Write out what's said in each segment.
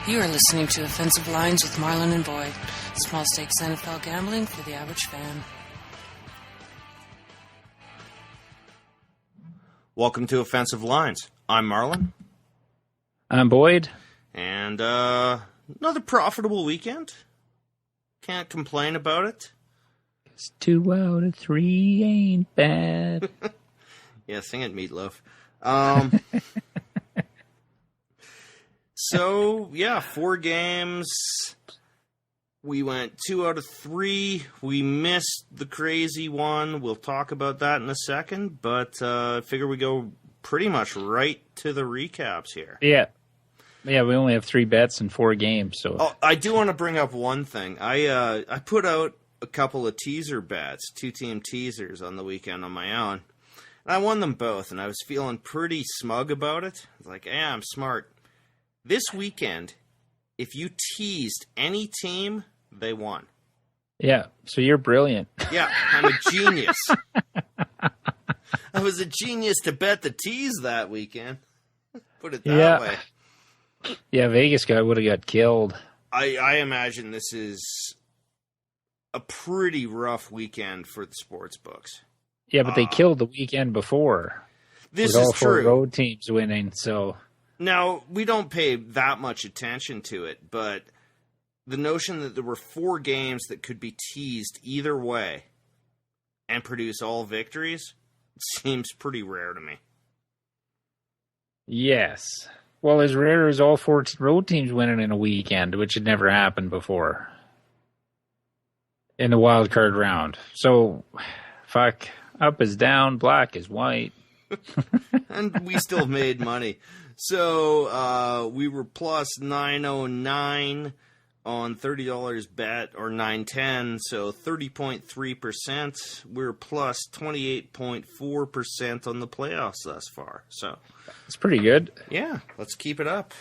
You are listening to Offensive Lines with Marlon and Boyd. Small stakes NFL gambling for the average fan. Welcome to Offensive Lines. I'm Marlon. I'm Boyd. And another profitable weekend. Can't complain about it. It's 2 out of 3 ain't bad. Yeah, sing it, Meatloaf. So, yeah, 4 games. We went 2 out of 3. We missed the crazy one. We'll talk about that in a second. But I figure we go pretty much right to the recaps here. Yeah, we only have 3 bets in 4 games. So I do want to bring up one thing. I put out a couple of teaser bets, 2-team teasers on the weekend on my own. And I won them both, and I was feeling pretty smug about it. I was like, yeah, I'm smart. This weekend, if you teased any team, they won. Yeah, so you're brilliant. Yeah, I'm a genius. I was a genius to bet the tease that weekend. Put it that way. Yeah, Vegas guy would have got killed. I imagine this is a pretty rough weekend for the sports books. Yeah, but they killed the weekend before. This with is all 4 true. Road teams winning, so... Now, we don't pay that much attention to it, but the notion that there were 4 games that could be teased either way and produce all victories seems pretty rare to me. Yes. Well, as rare as all 4 road teams winning in a weekend, which had never happened before in the wild card round. So, fuck, up is down, black is white. And we still made money. So we were plus 909 on $30 bet, or 910, so 30.3%. We're plus 28.4% on the playoffs thus far. So it's pretty good. Yeah, let's keep it up.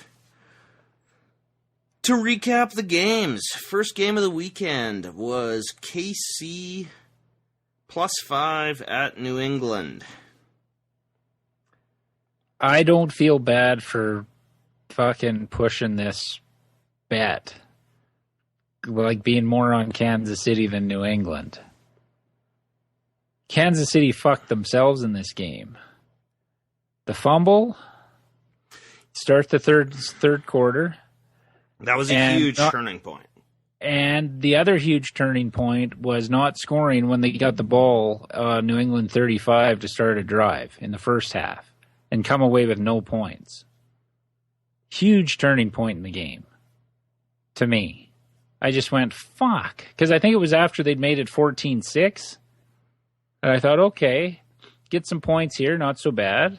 To recap the games, first game of the weekend was KC plus 5 at New England. I don't feel bad for fucking pushing this bet. Like being more on Kansas City than New England. Kansas City fucked themselves in this game. The fumble, start the third quarter. That was a huge turning point. And the other huge turning point was not scoring when they got the ball, New England 35, to start a drive in the first half. And come away with no points. Huge turning point in the game. To me. I just went, fuck. Because I think it was after they'd made it 14-6. And I thought, okay, get some points here, not so bad.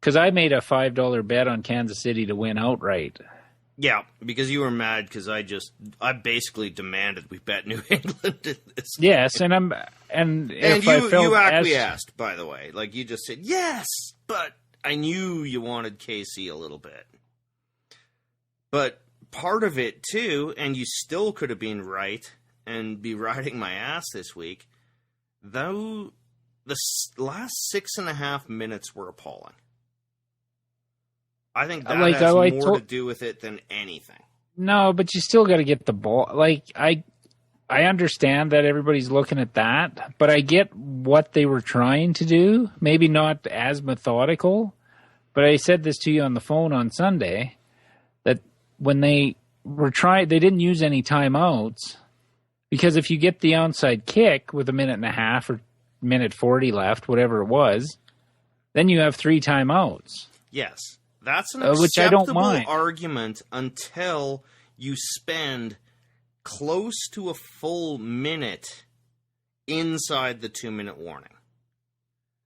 Because I made a $5 bet on Kansas City to win outright. Yeah, because you were mad because I basically demanded we bet New England in this game. Yes, and you acquiesced, by the way. Like, you just said, yes, but I knew you wanted KC a little bit. But part of it, too, and you still could have been right and be riding my ass this week, though the last 6.5 minutes were appalling. I think that has more to do with it than anything. No, but you still got to get the ball. Like, I understand that everybody's looking at that, but I get what they were trying to do. Maybe not as methodical, but I said this to you on the phone on Sunday, that when they were trying, they didn't use any timeouts, because if you get the onside kick with 1.5 or 1:40 left, whatever it was, then you have 3 timeouts. Yes. That's an acceptable argument until you spend close to a full minute inside the 2-minute warning.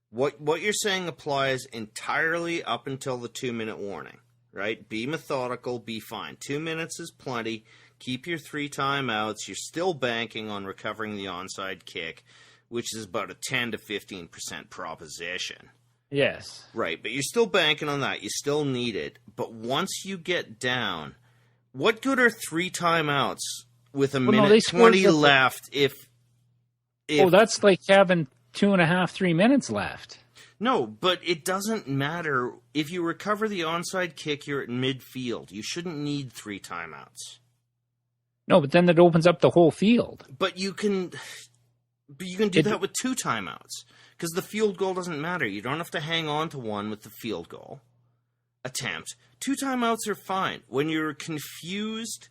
What you're saying applies entirely up until the 2-minute warning, right? Be methodical, be fine. 2 minutes is plenty. Keep your 3 timeouts. You're still banking on recovering the onside kick, which is about a 10 to 15% proposition. Yes. Right, but you're still banking on that. You still need it. But once you get down What good are 3 timeouts with a minute 20 left if... Oh, that's like having 2.5, 3 minutes left. No, but it doesn't matter. If you recover the onside kick, you're at midfield. You shouldn't need 3 timeouts. No, but then that opens up the whole field. But you can do that with 2 timeouts. Because the field goal doesn't matter. You don't have to hang on to one with the field goal attempt. 2 timeouts are fine. When you're confused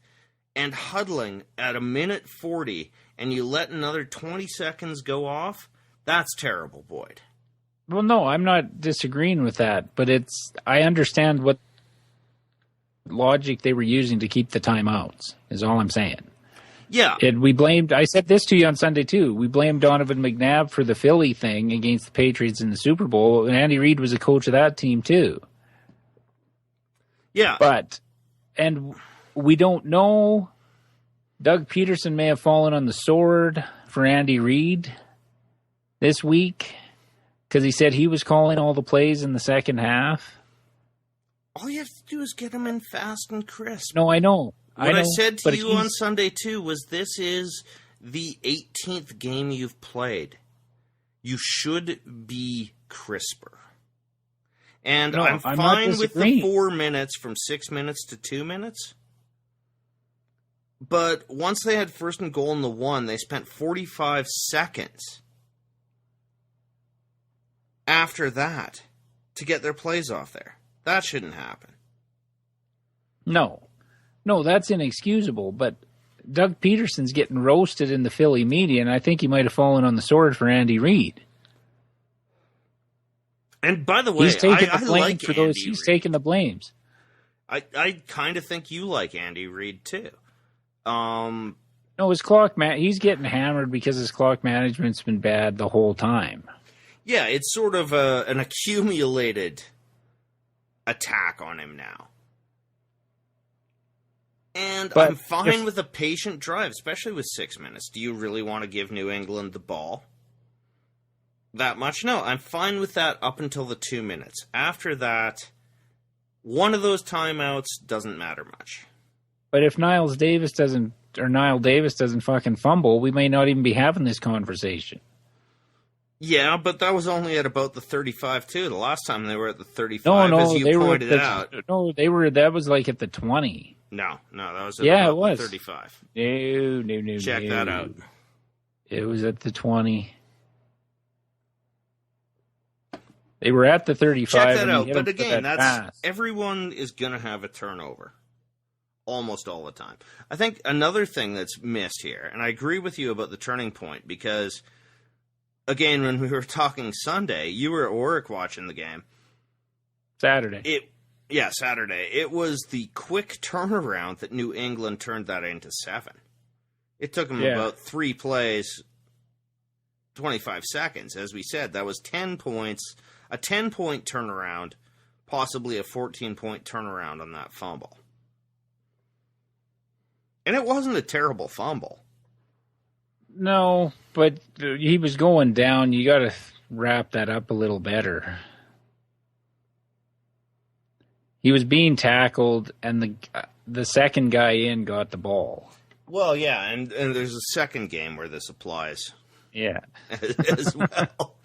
and huddling at a minute 40 and you let another 20 seconds go off, that's terrible, Boyd. Well, no, I'm not disagreeing with that, but I understand what logic they were using to keep the timeouts, is all I'm saying. Yeah. I said this to you on Sunday too, we blamed Donovan McNabb for the Philly thing against the Patriots in the Super Bowl, and Andy Reid was a coach of that team too. Yeah. And we don't know, Doug Peterson may have fallen on the sword for Andy Reid this week, because he said he was calling all the plays in the second half. All you have to do is get them in fast and crisp. No, I know. What I said to you on Sunday, too, was this is the 18th game you've played. You should be crisper. And no, I'm fine with the 4 minutes from 6 minutes to 2 minutes. But once they had first and goal in the 1, they spent 45 seconds after that to get their plays off there. That shouldn't happen. No, that's inexcusable. But Doug Peterson's getting roasted in the Philly media, and I think he might have fallen on the sword for Andy Reid. And by the way, he's taking the blame like for those. He's taking the blames. I kind of think you like Andy Reid too. No, his he's getting hammered because his clock management's been bad the whole time. Yeah, it's sort of an accumulated attack on him now. And I'm fine with a patient drive, especially with 6 minutes. Do you really want to give New England the ball that much? No, I'm fine with that up until the 2 minutes. After that, one of those timeouts doesn't matter much. But if Niall Davis doesn't fucking fumble, we may not even be having this conversation. Yeah, but that was only at about the 35 too. The last time they were at the 35, as you pointed out. No, that was like at the 20. No, that was at the 35. No. Check that out. It was at the 20. They were at the 35. Check that out. But again, everyone is going to have a turnover. Almost all the time. I think another thing that's missed here, and I agree with you about the turning point, because, again, when we were talking Sunday, you were at Warwick watching the game. Saturday. Saturday. It was the quick turnaround that New England turned that into 7. It took them about 3 plays, 25 seconds. As we said, that was 10 points, a 10-point turnaround, possibly a 14-point turnaround on that fumble. And it wasn't a terrible fumble. No, but he was going down. You got to wrap that up a little better. He was being tackled, and the second guy in got the ball. Well, yeah, and there's a second game where this applies. Yeah. as well.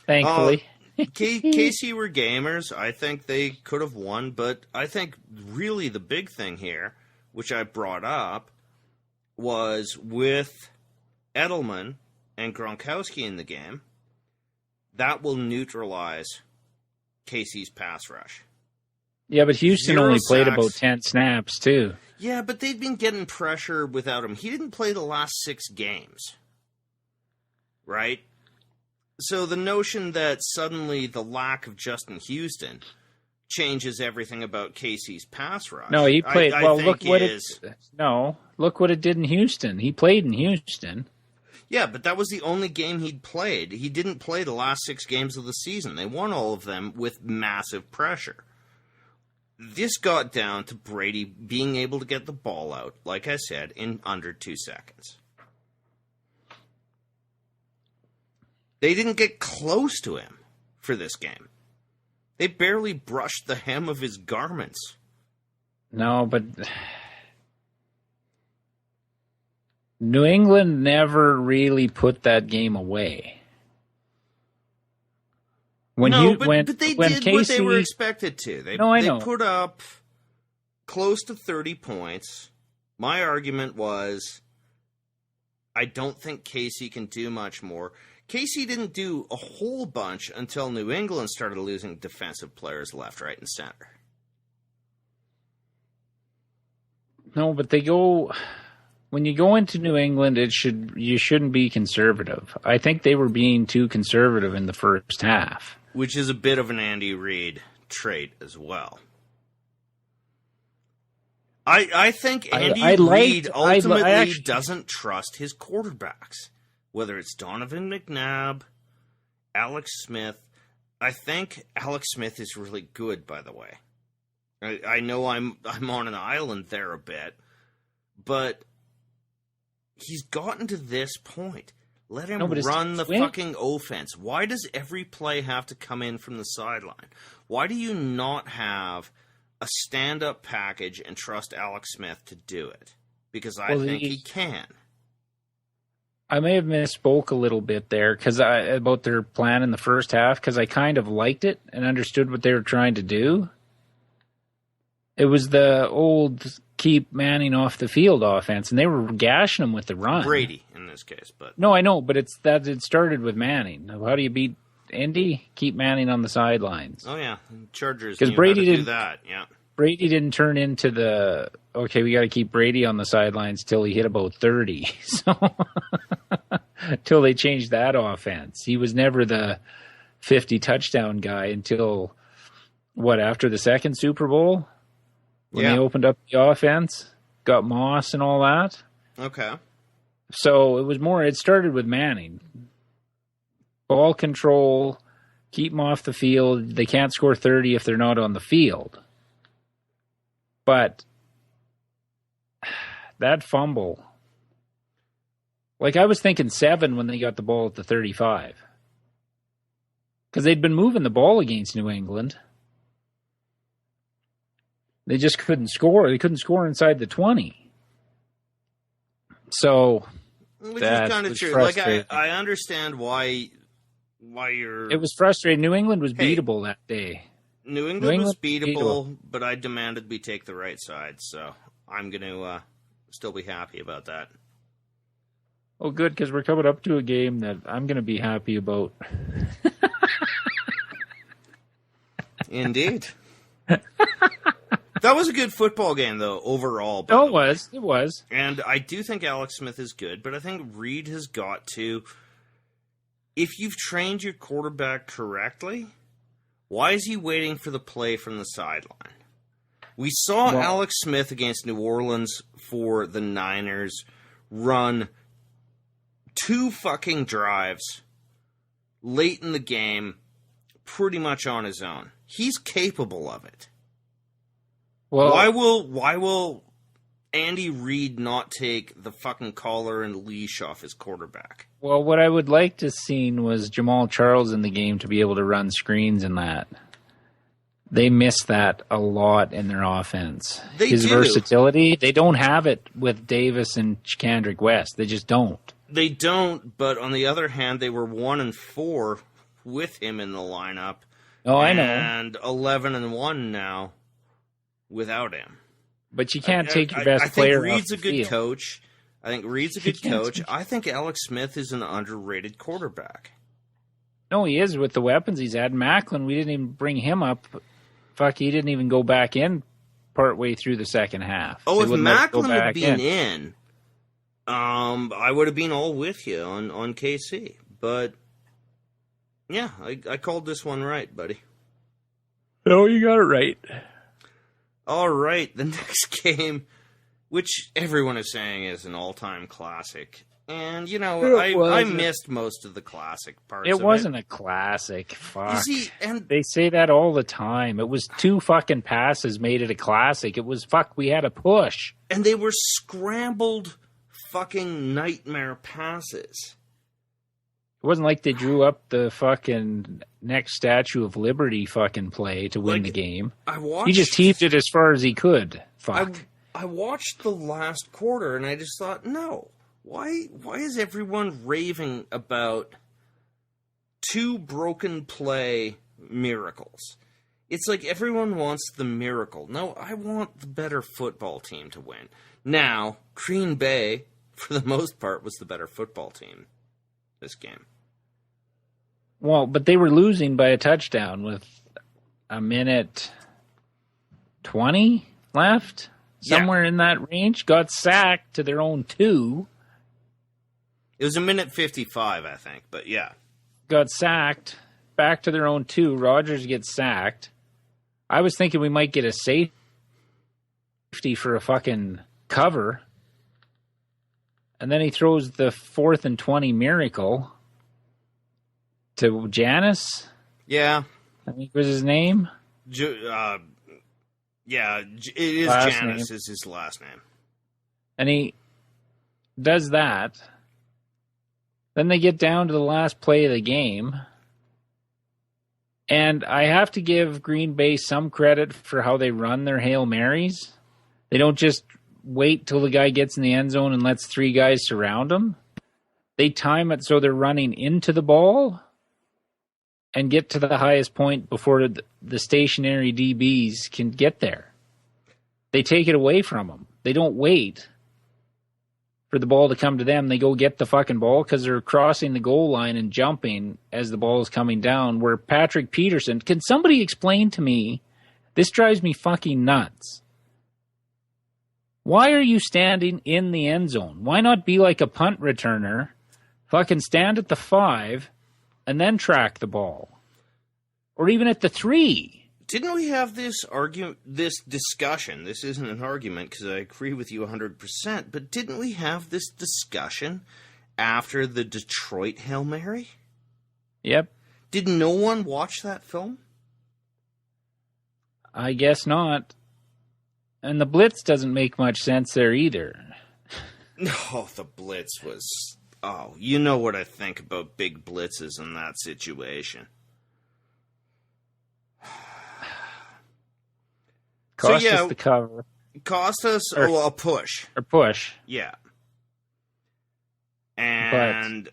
Thankfully. KC were gamers. I think they could have won, but I think really the big thing here, which I brought up, was with Edelman and Gronkowski in the game, that will neutralize KC's pass rush. Yeah, but Houston only played about 10 snaps, too. Yeah, but they'd been getting pressure without him. He didn't play the last 6 games, right? So the notion that suddenly the lack of Justin Houston changes everything about KC's pass rush. No, he played. Look what it did in Houston. He played in Houston. Yeah, but that was the only game he'd played. He didn't play the last 6 games of the season. They won all of them with massive pressure. This got down to Brady being able to get the ball out, like I said, in under 2 seconds. They didn't get close to him for this game. They barely brushed the hem of his garments. No, but New England never really put that game away. But they did what they were expected to. They put up close to 30 points. My argument was, I don't think Casey can do much more. Casey didn't do a whole bunch until New England started losing defensive players left, right, and center. No, but when you go into New England, you shouldn't be conservative. I think they were being too conservative in the first half. Which is a bit of an Andy Reid trait as well. I think Andy Reid ultimately doesn't trust his quarterbacks. Whether it's Donovan McNabb, Alex Smith. I think Alex Smith is really good, by the way. I know I'm on an island there a bit, but he's gotten to this point. Let him run the fucking offense. Why does every play have to come in from the sideline? Why do you not have a stand-up package and trust Alex Smith to do it? Because I think he can. I may have misspoke a little bit there about their plan in the first half, because I kind of liked it and understood what they were trying to do. It was the old keep Manning off the field offense, and they were gashing him with the run. Brady in this case, but no, I know, but it started with Manning. How do you beat Indy? Keep Manning on the sidelines. Oh yeah, Chargers. Because Brady didn't do that. Yeah, Brady didn't turn into we got to keep Brady on the sidelines till he hit about 30. So till they changed that offense, he was never the 50 touchdown guy until after the second Super Bowl. When they opened up the offense, got Moss and all that. Okay. So it started with Manning. Ball control, keep them off the field. They can't score 30 if they're not on the field. But that fumble, I was thinking 7 when they got the ball at the 35. Because they'd been moving the ball against New England. They just couldn't score. They couldn't score inside the 20. So which is kind of true. I understand why you're. It was frustrating. New England was beatable that day. New England was beatable, but I demanded we take the right side, so I'm going to still be happy about that. Oh, good, because we're coming up to a game that I'm going to be happy about. Indeed. That was a good football game, though, overall. Oh, it was. And I do think Alex Smith is good, but I think Reid has got to... If you've trained your quarterback correctly, why is he waiting for the play from the sideline? We saw Alex Smith against New Orleans for the Niners run 2 fucking drives late in the game pretty much on his own. He's capable of it. Well, why will Andy Reid not take the fucking collar and leash off his quarterback? Well, what I would like to seen was Jamal Charles in the game to be able to run screens and that. They miss that a lot in their offense. His versatility, they don't have it with Davis and Kendrick West. They just don't. They don't, but on the other hand, they were 1-4 with him in the lineup. Oh, I know. And 11-1 now without him. But you can't take your best player off the field. I think Reid's a good coach. I think Alex Smith is an underrated quarterback. No, he is with the weapons he's had. Macklin, we didn't even bring him up. Fuck, he didn't even go back in partway through the second half. Oh, if Macklin had been in, I would have been all with you on KC. But, yeah, I called this one right, buddy. Oh, you got it right. All right, the next game, which everyone is saying is an all-time classic. And, I missed most of the classic parts of it. It wasn't a classic. Fuck. They say that all the time. It was 2 fucking passes made it a classic. It was, we had a push. And they were scrambled fucking nightmare passes. It wasn't like they drew up the fucking next Statue of Liberty fucking play to win the game. He just heaved it as far as he could. Fuck. I watched the last quarter and I just thought, no. Why is everyone raving about 2 broken play miracles? It's like everyone wants the miracle. No, I want the better football team to win. Now, Green Bay, for the most part, was the better football team this game. Well, but they were losing by a touchdown with a minute 20 left, somewhere in that range. Got sacked to their own 2. It was a minute 55, I think, but yeah. Got sacked, back to their own 2. Rodgers gets sacked. I was thinking we might get a safety for a fucking cover. And then he throws the 4th and 20 miracle to Janis. Yeah. I think was his name. Yeah, it is Janis is his last name. And he does that. Then they get down to the last play of the game. And I have to give Green Bay some credit for how they run their Hail Marys. They don't just wait till the guy gets in the end zone and lets 3 guys surround him. They time it so they're running into the ball and get to the highest point before the stationary DBs can get there. They take it away from them. They don't wait for the ball to come to them. They go get the fucking ball because they're crossing the goal line and jumping as the ball is coming down. Where Patrick Peterson, can somebody explain to me, this drives me fucking nuts. Why are you standing in the end zone? Why not be like a punt returner, fucking stand at the 5 and then track the ball? Or even at the 3. Didn't we have this discussion? This isn't an argument because I agree with you 100%, but didn't we have this discussion after the Detroit Hail Mary? Yep. Did no one watch that film? I guess not. And the blitz doesn't make much sense there either. No, the blitz was... Oh, you know what I think about big blitzes in that situation. Cost us the cover. Cost us a push. Or push. Yeah. And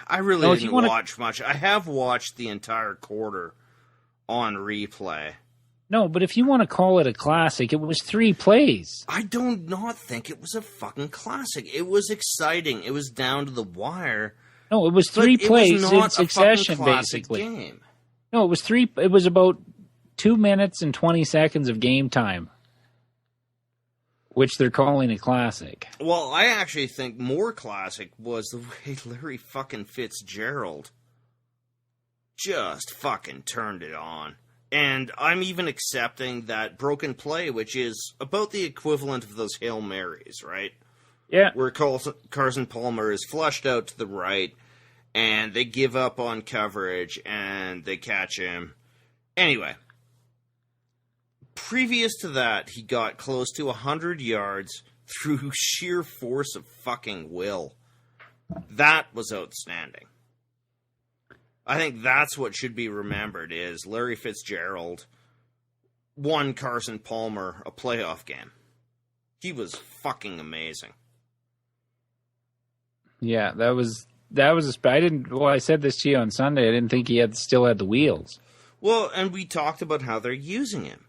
I really didn't watch much. I have watched the entire quarter on replay. No, but if you want to call it a classic, it was 3 plays. I do not think it was a fucking classic. It was exciting. It was down to the wire. No, it was 3 plays in succession, basically. Game. No, it was 3. It was about 2 minutes and 20 seconds of game time, which they're calling a classic. Well, I actually think more classic was the way Larry fucking Fitzgerald just fucking turned it on. And I'm even accepting that broken play, which is about the equivalent of those Hail Marys, right? Yeah. Where Carson Palmer is flushed out to the right, and they give up on coverage, and they catch him. Anyway, previous to that, he got close to 100 yards through sheer force of fucking will. That was outstanding. I think that's what should be remembered is Larry Fitzgerald won Carson Palmer a playoff game. He was fucking amazing. Yeah, that was I said this to you on Sunday. I didn't think he still had the wheels. Well, and we talked about how they're using him.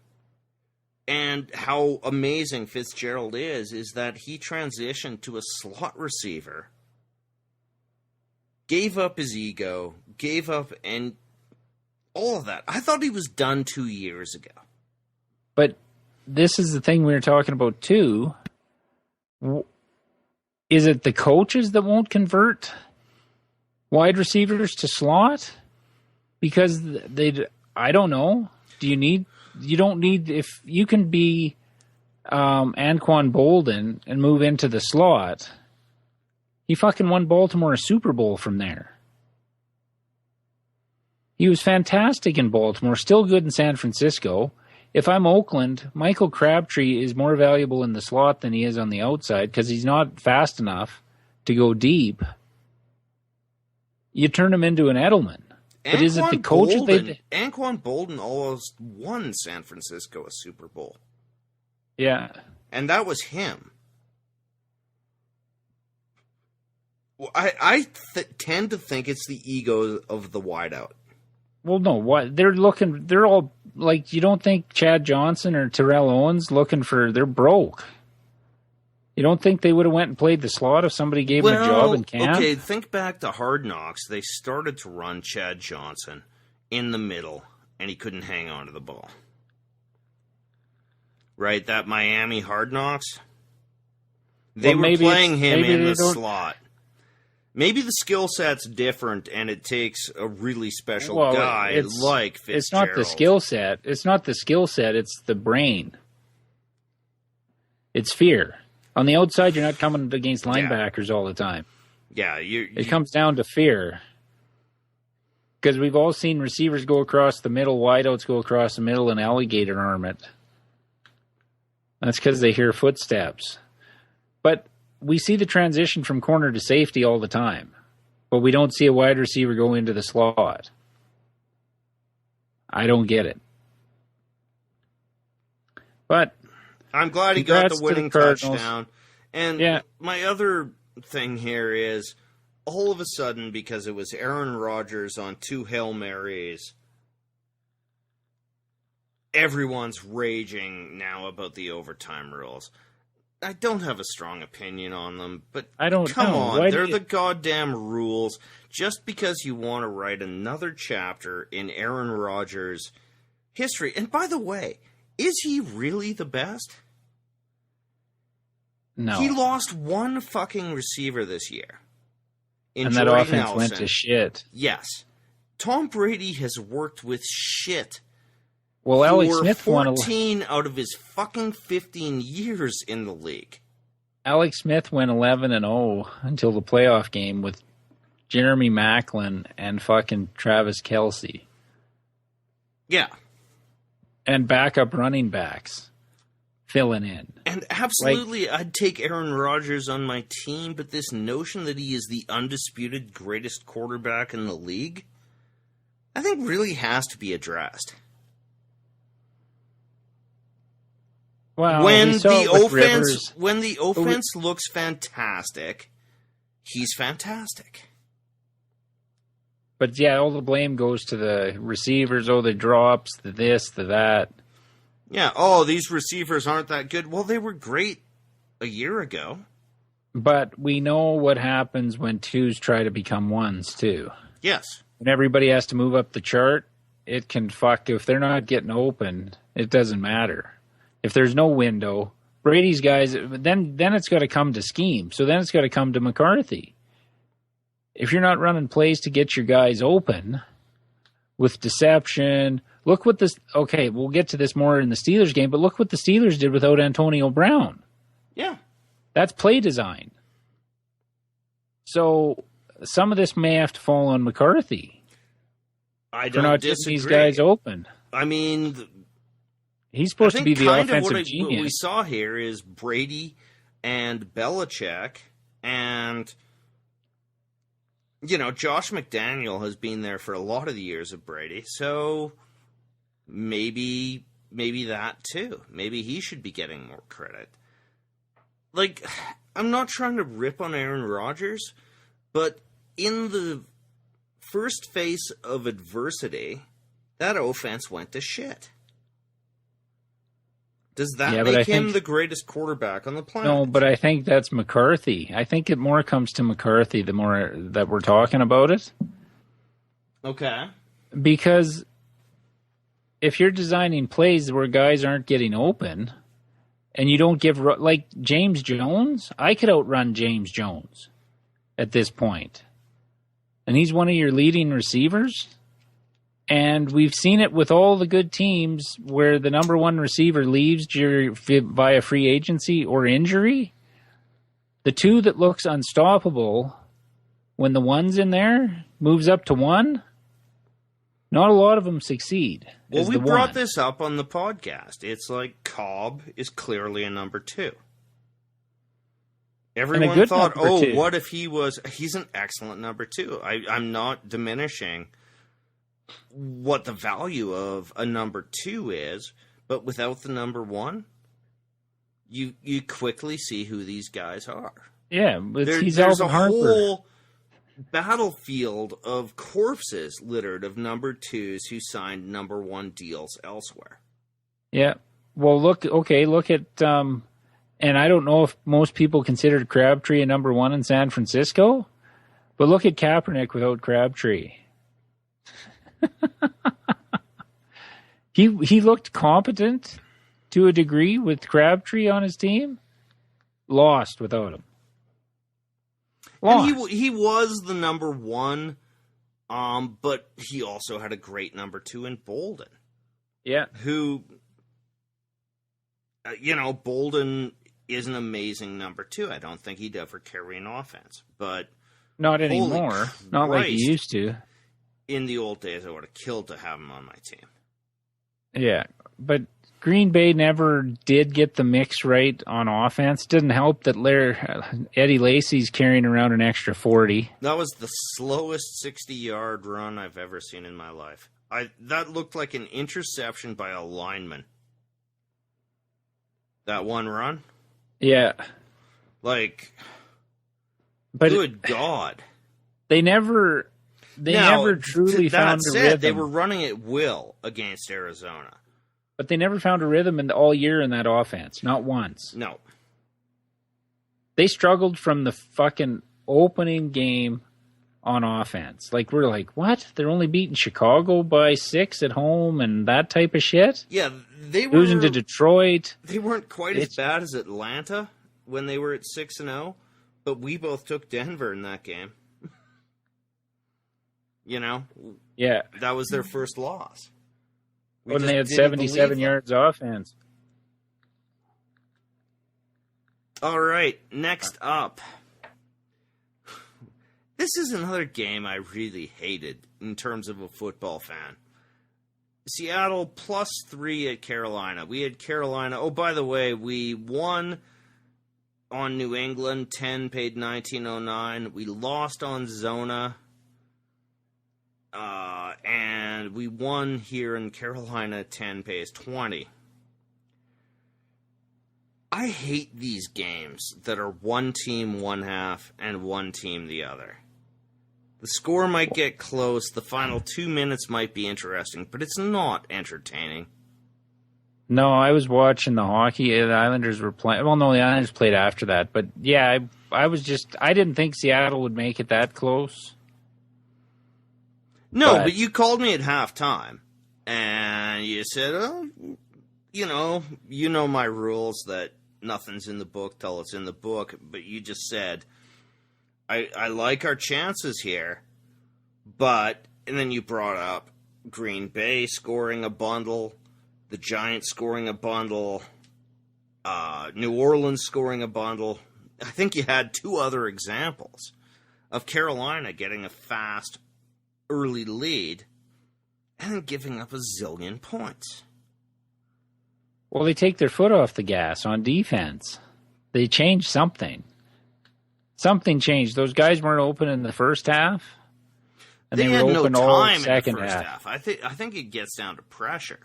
And how amazing Fitzgerald is that he transitioned to a slot receiver. Gave up his ego, gave up and all of that. I thought he was done 2 years ago. But this is the thing we were talking about too. Is it the coaches that won't convert wide receivers to slot? Because I don't know. You don't need, if you can be Anquan Bolden and move into the slot. He fucking won Baltimore a Super Bowl from there. He was fantastic in Baltimore, still good in San Francisco. If I'm Oakland, Michael Crabtree is more valuable in the slot than he is on the outside because he's not fast enough to go deep. You turn him into an Edelman. But is it the coaches? Anquan Bolden almost won San Francisco a Super Bowl. Yeah. And that was him. Well, I tend to think it's the ego of the wideout. Well, no, what they're all like. You don't think Chad Johnson or Terrell Owens they're broke? You don't think they would have went and played the slot if somebody gave them a job in camp? Okay, think back to Hard Knocks. They started to run Chad Johnson in the middle, and he couldn't hang on to the ball. Right, that Miami Hard Knocks? They were playing him in the slot. Maybe the skill set's different, and it takes a really special guy like Fitzgerald. It's not the skill set. It's not the skill set. It's the brain. It's fear. On the outside, you're not coming against linebackers all the time. Yeah, it comes down to fear. Because we've all seen receivers go across the middle, wideouts go across the middle, and alligator arm it. That's because they hear footsteps. But we see the transition from corner to safety all the time. But we don't see a wide receiver go into the slot. I don't get it. But I'm glad he got the winning touchdown. And my other thing here is, all of a sudden, because it was Aaron Rodgers on 2 Hail Marys, everyone's raging now about the overtime rules. I don't have a strong opinion on them, but come on, they're the goddamn rules. Just because you want to write another chapter in Aaron Rodgers' history. And by the way, is he really the best? No. He lost one fucking receiver this year. And that offense went to shit. Yes. Tom Brady has worked with shit. Well, Alex Smith won 14 out of his fucking 15 years in the league. Alex Smith went 11-0 until the playoff game with Jeremy Maclin and fucking Travis Kelce. Yeah. And backup running backs filling in. And absolutely, I'd take Aaron Rodgers on my team, but this notion that he is the undisputed greatest quarterback in the league, I think really has to be addressed. Well, when the offense looks fantastic, he's fantastic. But yeah, all the blame goes to the receivers, the drops, the this, the that. Yeah, these receivers aren't that good. Well, they were great a year ago. But we know what happens when 2s try to become 1s, too. Yes. When everybody has to move up the chart, it can fuck. If they're not getting open, it doesn't matter. If there's no window, Brady's guys, then it's got to come to scheme. So then it's got to come to McCarthy. If you're not running plays to get your guys open with deception, look what this. Okay, we'll get to this more in the Steelers game, but look what the Steelers did without Antonio Brown. Yeah. That's play design. So some of this may have to fall on McCarthy. I don't not disagree. Getting these guys open. I mean, he's supposed to be the offensive genius. What we saw here is Brady and Belichick and, Josh McDaniel has been there for a lot of the years of Brady. So maybe that too. Maybe he should be getting more credit. I'm not trying to rip on Aaron Rodgers, but in the first face of adversity, that offense went to shit. Does that make him the greatest quarterback on the planet? No, but I think that's McCarthy. I think it more comes to McCarthy the more that we're talking about it. Okay. Because if you're designing plays where guys aren't getting open and you don't give, like James Jones, I could outrun James Jones at this point. And he's one of your leading receivers. And we've seen it with all the good teams where the number one receiver leaves via free agency or injury. The 2 that looks unstoppable, when the 1's in there, moves up to 1, not a lot of them succeed. Well, we brought this up on the podcast. It's like Cobb is clearly a number 2. Everyone thought, what if he's an excellent number 2. I'm not diminishing what the value of a number 2 is, but without the number 1, you quickly see who these guys are. Yeah, but he's there's Alvin a Harper. whole battlefield of corpses littered of number 2s who signed number 1 deals elsewhere. Yeah. Well, look at, and I don't know if most people considered Crabtree a number 1 in San Francisco, but look at Kaepernick without Crabtree. He looked competent to a degree with Crabtree on his team. Lost without him. And he was the number 1, but he also had a great number 2 in Bolden. Yeah. Who, Bolden is an amazing number 2. I don't think he'd ever carry an offense, but not anymore. Not like he used to. In the old days, I would have killed to have him on my team. Yeah, but Green Bay never did get the mix right on offense. Didn't help that Eddie Lacy's carrying around an extra 40. That was the slowest 60-yard run I've ever seen in my life. That looked like an interception by a lineman. That one run? Yeah. But good God. They never truly found a rhythm. They were running at will against Arizona. But they never found a rhythm all year in that offense. Not once. No. They struggled from the fucking opening game on offense. We're like, what? They're only beating Chicago by 6 at home and that type of shit? Yeah, they were losing to Detroit. They weren't quite as bad as Atlanta when they were at 6-0, but we both took Denver in that game. Yeah. That was their first loss. When they had 77 yards offense. All right, next up. This is another game I really hated in terms of a football fan. Seattle +3 at Carolina. We had Carolina. Oh, by the way, we won on New England. 10 paid $19.09. We lost on Zona. And we won here in Carolina. 10 pays 20. I hate these games that are one team one half and one team the other. The score might get close. The final 2 minutes might be interesting, but it's not entertaining. No, I was watching the hockey. The Islanders were playing. Well, no, the Islanders played after that. But yeah, I didn't think Seattle would make it that close. No, but you called me at halftime, and you said, oh, you know my rules that nothing's in the book till it's in the book, but you just said, I like our chances here, and then you brought up Green Bay scoring a bundle, the Giants scoring a bundle, New Orleans scoring a bundle. I think you had 2 other examples of Carolina getting a fast early lead and then giving up a zillion points. Well, they take their foot off the gas on defense. They changed something. Something changed. Those guys weren't open in the first half, and they were open all second half. I think it gets down to pressure.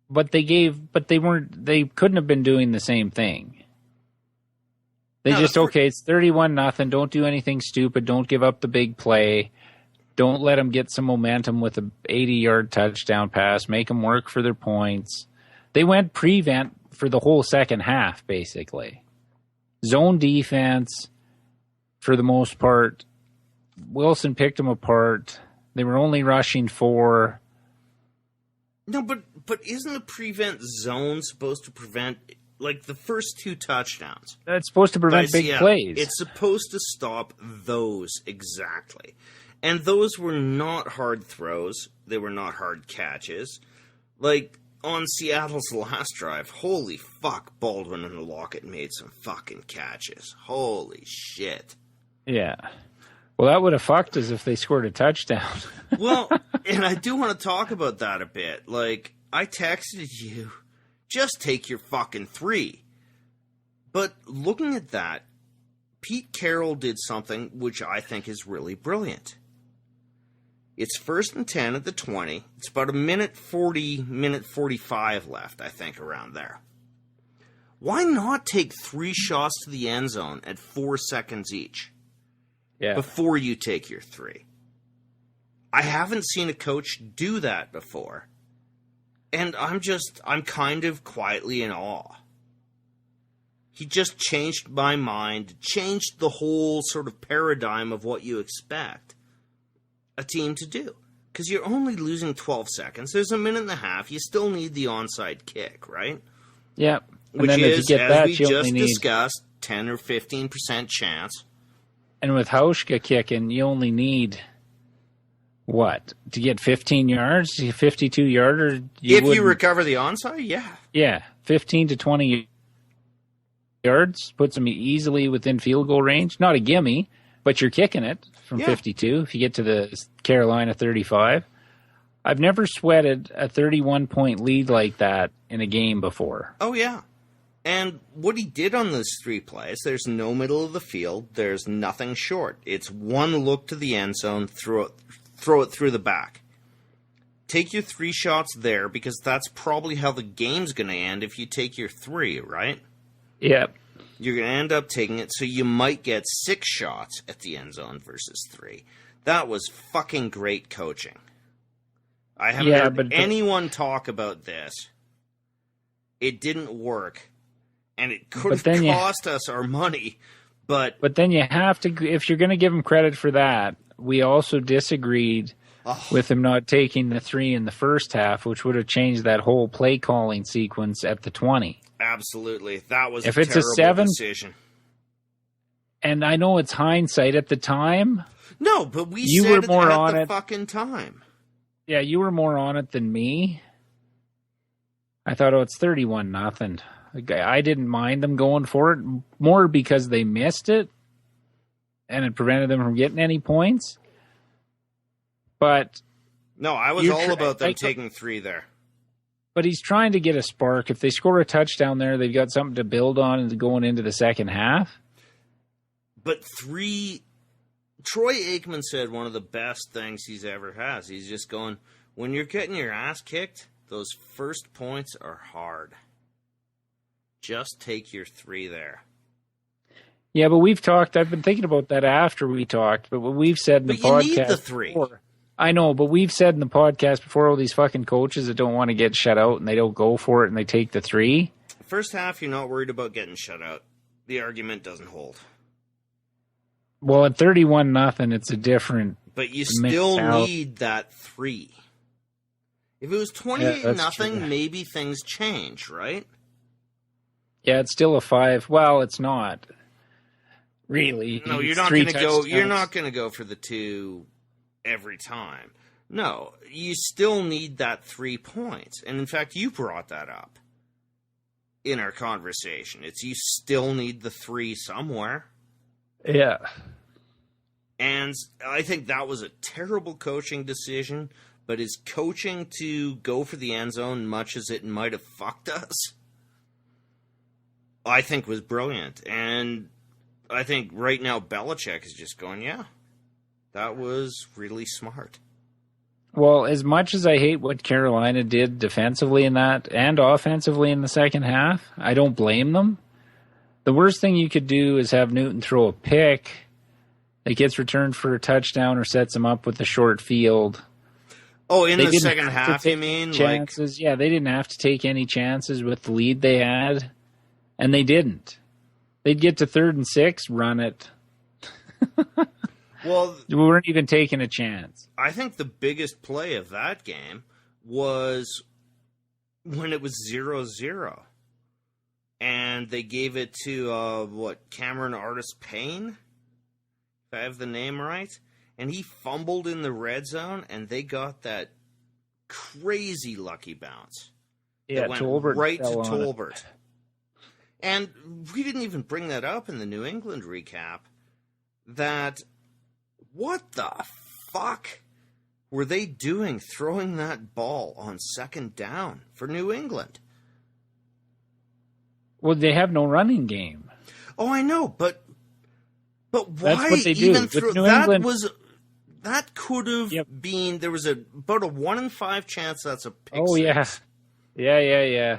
But they couldn't have been doing the same thing. It's 31-0. Don't do anything stupid. Don't give up the big play. Don't let them get some momentum with a 80-yard touchdown pass. Make them work for their points. They went prevent for the whole second half, basically. Zone defense, for the most part. Wilson picked them apart. They were only rushing 4. No, but isn't the prevent zone supposed to prevent, the first 2 touchdowns? That's supposed to prevent big plays. It's supposed to stop those exactly. And those were not hard throws. They were not hard catches. On Seattle's last drive, holy fuck, Baldwin and Lockett made some fucking catches. Holy shit. Yeah. Well, that would have fucked us if they scored a touchdown. Well, and I do want to talk about that a bit. I texted you, just take your fucking 3. But looking at that, Pete Carroll did something which I think is really brilliant. It's 1st and 10 at the 20. It's about minute 45 left, I think, around there. Why not take 3 shots to the end zone at 4 seconds each? Yeah. Before you take your 3. I haven't seen a coach do that before. And I'm kind of quietly in awe. He just changed my mind, changed the whole sort of paradigm of what you expect a team to do. Because you're only losing 12 seconds. There's a minute and a half. You still need the onside kick, right? Yeah. And Which then is, if you get as that, we just discussed, 10 or 15% chance. And with Hauschka kicking, you only need, what, to get 15 yards, 52 yards? If you recover the onside, yeah. Yeah, 15 to 20 yards puts them easily within field goal range. Not a gimme, but you're kicking it from 52 if you get to the Carolina 35. I've never sweated a 31-point lead like that in a game before. Oh, yeah. And what he did on those 3 plays, there's no middle of the field. There's nothing short. It's one look to the end zone, throw it through the back. Take your 3 shots there, because that's probably how the game's going to end if you take your 3, right? Yep. You're going to end up taking it, so you might get 6 shots at the end zone versus 3. That was fucking great coaching. I haven't heard anyone talk about this. It didn't work. And it could have cost us our money. But then you have to, if you're going to give him credit for that, we also disagreed with him not taking the 3 in the first half, which would have changed that whole play calling sequence at the 20. Absolutely. That was if a it's terrible a 7, decision. And I know it's hindsight at the time. No, but you said were more on the fucking time. Yeah, you were more on it than me. I thought, it's 31-0. I didn't mind them going for it, more because they missed it, and it prevented them from getting any points. But no, I was all about them taking 3 there. But he's trying to get a spark. If they score a touchdown there, they've got something to build on going into the second half. But 3... Troy Aikman said one of the best things he's ever has. He's just going, when you're getting your ass kicked, those first points are hard. Just take your 3 there. Yeah, but we've talked. I've been thinking about that after we talked. But what we've said in the podcast. You need the 3. Before, I know, but we've said in the podcast before, all these fucking coaches that don't want to get shut out and they don't go for it and they take the 3. First half, you're not worried about getting shut out. The argument doesn't hold. Well, at 31-0, it's a different. But you still need that 3. If it was 28-0, maybe things change, right? Yeah, it's still a 5. Well, it's not really. No, you're not going to go. You're not going to go for the 2 every time. No, you still need that 3 points, and in fact, you brought that up in our conversation. It's you still need the 3 somewhere. Yeah. And I think that was a terrible coaching decision, but his coaching to go for the end zone, much as it might have fucked us, I think was brilliant. And I think right now Belichick is just going, yeah, that was really smart. Well, as much as I hate what Carolina did defensively in that and offensively in the second half, I don't blame them. The worst thing you could do is have Newton throw a pick that gets returned for a touchdown or sets him up with a short field. Oh, in the second half, you mean? Chances. Yeah, they didn't have to take any chances with the lead they had, and they didn't. They'd get to 3rd and 6, run it. Well, we weren't even taking a chance. I think the biggest play of that game was when it was 0-0. And they gave it to, Cameron Artis-Payne? If I have the name right. And he fumbled in the red zone, and they got that crazy lucky bounce. Yeah, that went Tolbert right to Tolbert. And we didn't even bring that up in the New England recap. That, what the fuck were they doing throwing that ball on 2nd down for New England? Well, they have no running game. Oh, I know, but why that's what they even do. throw that? England, that could have been. There was about a 1 in 5 chance that's a pick. Oh six. Yeah.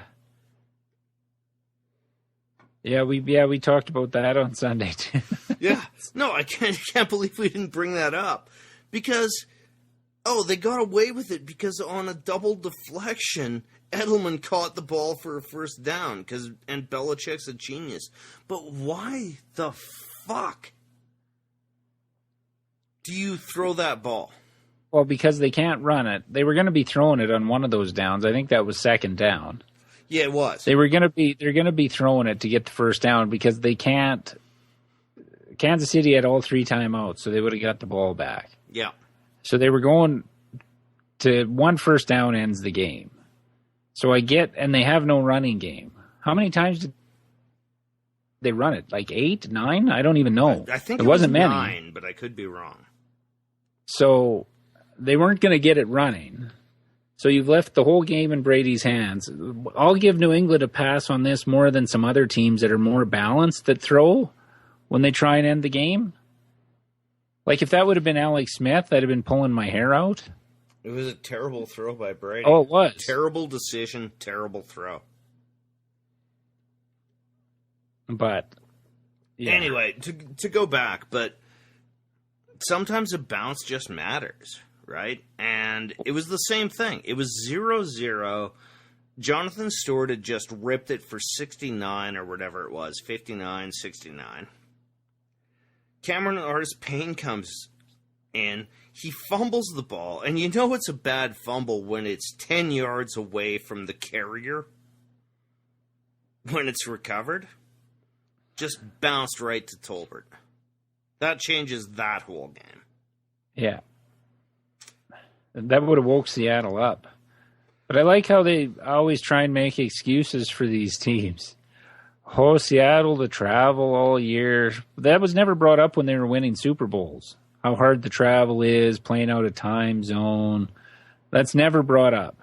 Yeah, we talked about that on Sunday too. Yeah, no, I can't believe we didn't bring that up because they got away with it because on a double deflection, Edelman caught the ball for a first down and Belichick's a genius. But why the fuck do you throw that ball? Well, because they can't run it. They were going to be throwing it on one of those downs. I think that was second down. Yeah, it was. They're going to be throwing it to get the first down because they can't. Kansas City had all 3 timeouts, so they would have got the ball back. Yeah. So they were going to one first down ends the game. So and they have no running game. How many times did they run it? Like 8, 9? I don't even know. I think it wasn't many. 9, but I could be wrong. So they weren't going to get it running. So you've left the whole game in Brady's hands. I'll give New England a pass on this more than some other teams that are more balanced that throw when they try and end the game. Like if that would have been Alex Smith, I'd have been pulling my hair out. It was a terrible throw by Brady. Oh, it was. Terrible decision, terrible throw. But, yeah. Anyway, to go back, but sometimes a bounce just matters. Right? And it was the same thing. It was 0-0. Jonathan Stewart had just ripped it for 69 or whatever it was, 59-69. Cameron Artis-Payne comes in. He fumbles the ball. And you know it's a bad fumble when it's 10 yards away from the carrier. When it's recovered. Just bounced right to Tolbert. That changes that whole game. Yeah. That would have woke Seattle up. But I like how they always try and make excuses for these teams. Oh, Seattle, the travel all year. That was never brought up when they were winning Super Bowls. How hard the travel is, playing out of time zone. That's never brought up.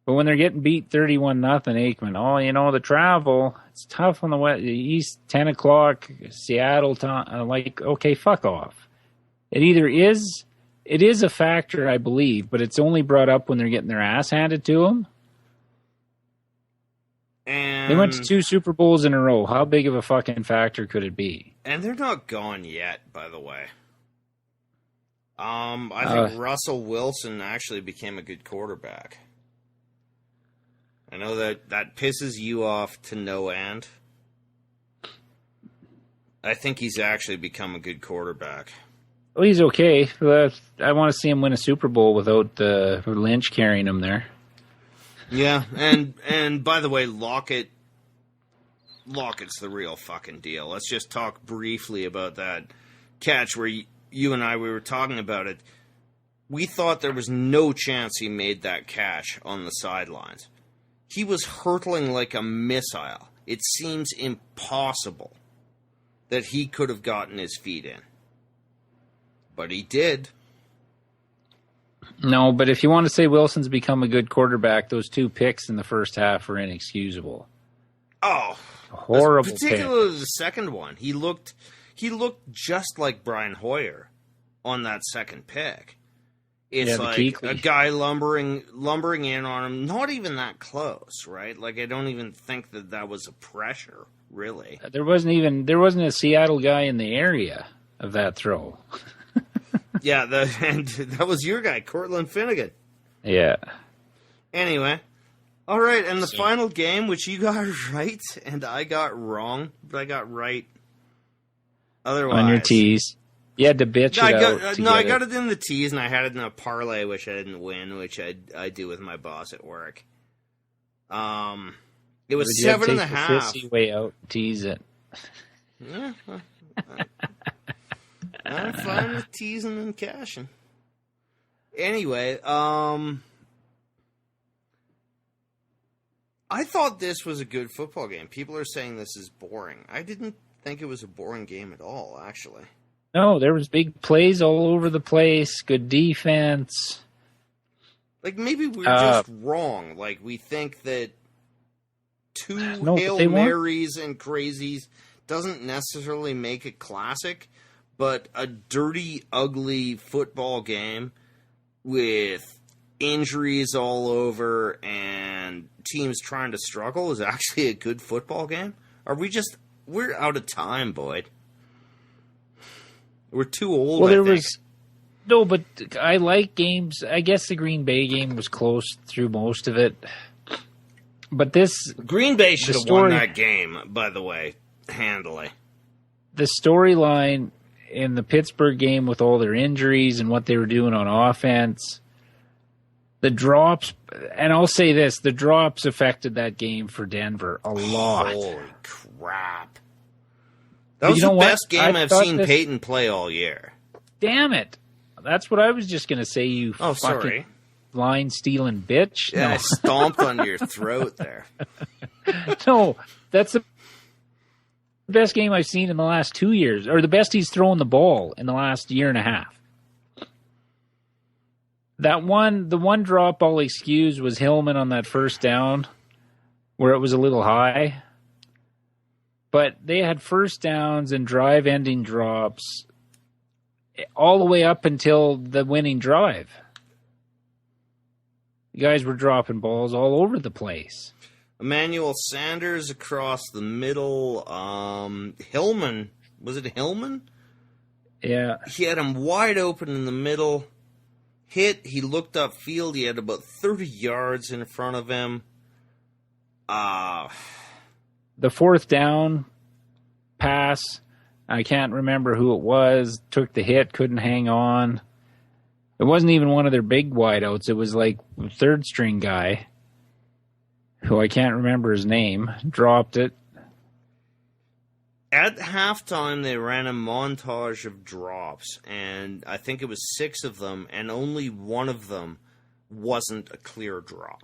But when they're getting beat 31-0, Aikman, the travel, it's tough on the East, 10 o'clock, Seattle time. Like, okay, fuck off. It is a factor, I believe, but it's only brought up when they're getting their ass handed to them. And they went to 2 Super Bowls in a row. How big of a fucking factor could it be? And they're not gone yet, by the way. I think Russell Wilson actually became a good quarterback. I know that pisses you off to no end. I think he's actually become a good quarterback. Well, he's okay. I want to see him win a Super Bowl without Lynch carrying him there. Yeah, and by the way, Lockett's the real fucking deal. Let's just talk briefly about that catch where you and we were talking about it. We thought there was no chance he made that catch on the sidelines. He was hurtling like a missile. It seems impossible that he could have gotten his feet in. But he did. No, but if you want to say Wilson's become a good quarterback, those 2 picks in the first half were inexcusable. Oh, horrible! Particularly pick. The second one. He looked just like Brian Hoyer on that second pick. It's like a guy lumbering in on him. Not even that close, right? Like I don't even think that was a pressure, really. There wasn't a Seattle guy in the area of that throw. Yeah, and that was your guy, Cortland Finnegan. Yeah. Anyway, all right, and the final game, which you got right and I got wrong, but I got right otherwise. On your tees. You had to bitch I got it in the tees, and I had it in a parlay, which I didn't win, which I do with my boss at work. It was 7.5. Way out, tease it. Yeah. I'm fine with teasing and cashing. Anyway, I thought this was a good football game. People are saying this is boring. I didn't think it was a boring game at all, actually. No, there was big plays all over the place, good defense. Like, maybe we're just wrong. Like, we think that 2 Hail Marys and crazies doesn't necessarily make it classic, but a dirty, ugly football game with injuries all over and teams trying to struggle is actually a good football game. We're out of time, Boyd. We're too old, well, I think. No, but I like games. I guess the Green Bay game was close through most of it. But Green Bay should have won that game, by the way, handily. The storyline in the Pittsburgh game with all their injuries and what they were doing on offense, the drops, and I'll say this, the drops affected that game for Denver a lot. Holy crap. That was the best game I've seen Peyton play all year. Damn it. That's what I was just going to say, you fucking line-stealing bitch. Yeah, no. I stomped on your throat there. No, that's the best game I've seen in the last 2 years, or the best he's thrown the ball in the last year and a half. The one drop I'll excuse was Hillman on that first down, where it was a little high. But they had first downs and drive-ending drops all the way up until the winning drive. You guys were dropping balls all over the place. Emmanuel Sanders across the middle. Hillman. Was it Hillman? Yeah. He had him wide open in the middle. He looked upfield. He had about 30 yards in front of him. The fourth down pass, I can't remember who it was, took the hit, couldn't hang on. It wasn't even one of their big wideouts. It was like a third-string guy, who I can't remember his name, dropped it. At halftime, they ran a montage of drops, and I think it was 6 of them, and only one of them wasn't a clear drop.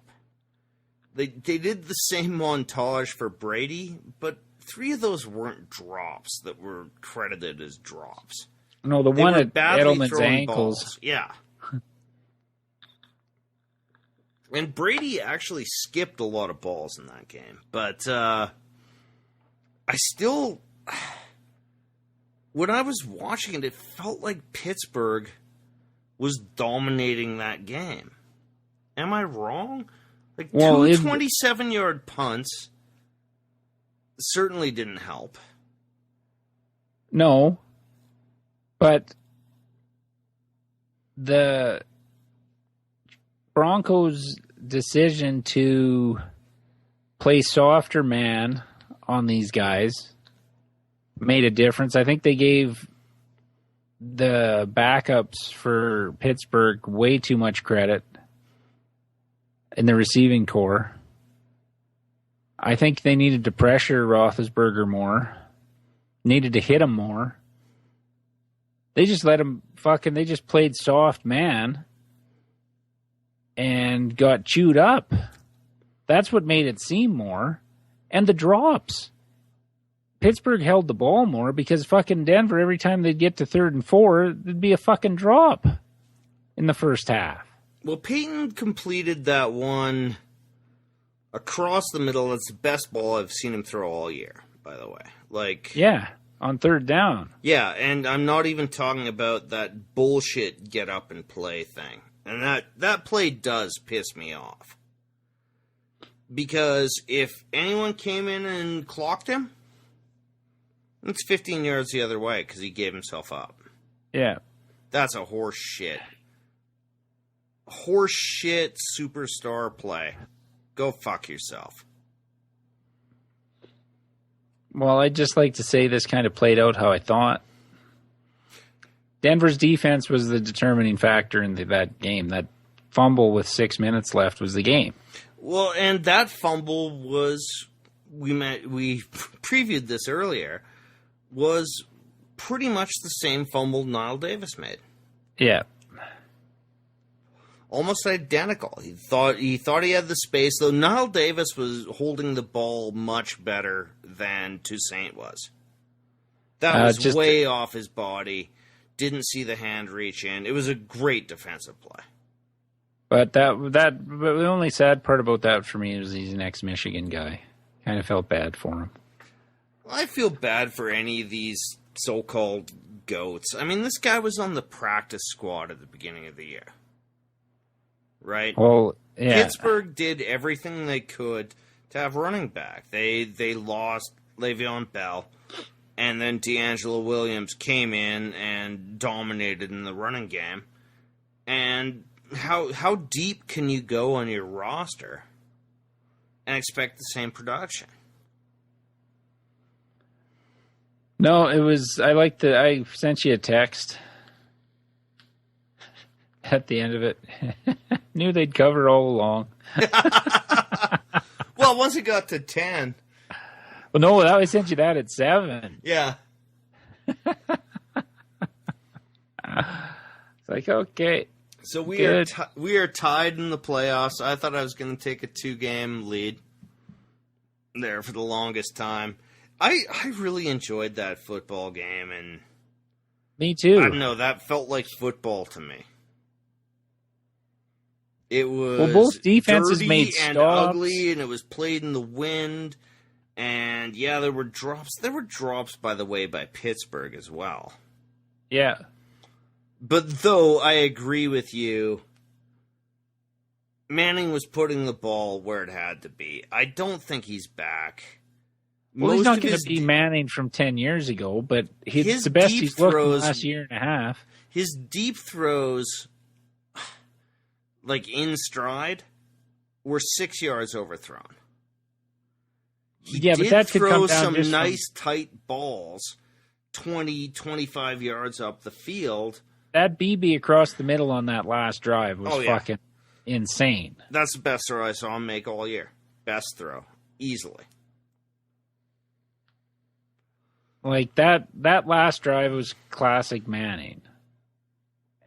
They did the same montage for Brady, but 3 of those weren't drops that were credited as drops. No, the one at Edelman's ankles. Balls. Yeah. And Brady actually skipped a lot of balls in that game. But I still... When I was watching it, it felt like Pittsburgh was dominating that game. Am I wrong? Like, 2 27-yard punts certainly didn't help. No. But the Broncos' decision to play softer man on these guys made a difference. I think they gave the backups for Pittsburgh way too much credit in the receiving core. I think they needed to pressure Roethlisberger more, needed to hit him more. They just let him they just played soft man and got chewed up. That's what made it seem more. And the drops. Pittsburgh held the ball more because fucking Denver, every time they'd get to 3rd and 4, there'd be a fucking drop in the first half. Well, Peyton completed that one across the middle. That's the best ball I've seen him throw all year, by the way. Yeah, on 3rd down. Yeah, and I'm not even talking about that bullshit get up and play thing. And that play does piss me off. Because if anyone came in and clocked him, it's 15 yards the other way because he gave himself up. Yeah. That's a horse shit superstar play. Go fuck yourself. Well, I'd just like to say this kind of played out how I thought. Denver's defense was the determining factor in that game. That fumble with 6 minutes left was the game. Well, and that fumble was, we previewed this earlier, was pretty much the same fumble Niall Davis made. Yeah. Almost identical. He thought he had the space, though Niall Davis was holding the ball much better than Toussaint was. That was way off his body. Didn't see the hand reach in. It was a great defensive play. But the only sad part about that for me is he's an ex-Michigan guy. Kind of felt bad for him. I feel bad for any of these so-called GOATs. I mean, this guy was on the practice squad at the beginning of the year. Right? Well, yeah. Pittsburgh did everything they could to have running back. They lost Le'Veon Bell, and then D'Angelo Williams came in and dominated in the running game. And how deep can you go on your roster and expect the same production? No, it was. I sent you a text at the end of it. Knew they'd cover all along. Well, once it got to 10. Well, no, I sent you that at 7. Yeah. It's like, okay. So we are tied in the playoffs. I thought I was going to take a 2-game lead there for the longest time. I really enjoyed that football game, and me too. I don't know, that felt like football to me. It was both defenses made and stops. Ugly, and it was played in the wind. And yeah, there were drops. There were drops, by the way, by Pittsburgh as well. Yeah. But though I agree with you, Manning was putting the ball where it had to be. I don't think he's back. Well, he's not going to be Manning from 10 years ago, but he's the best he's looked in the last year and a half. His deep throws, like in stride, were 6 yards overthrown. He but that could throw come down some nice tight balls 20, 25 yards up the field. That BB across the middle on that last drive was fucking insane. That's the best throw I saw him make all year. Best throw. Easily. Like, that last drive was classic Manning.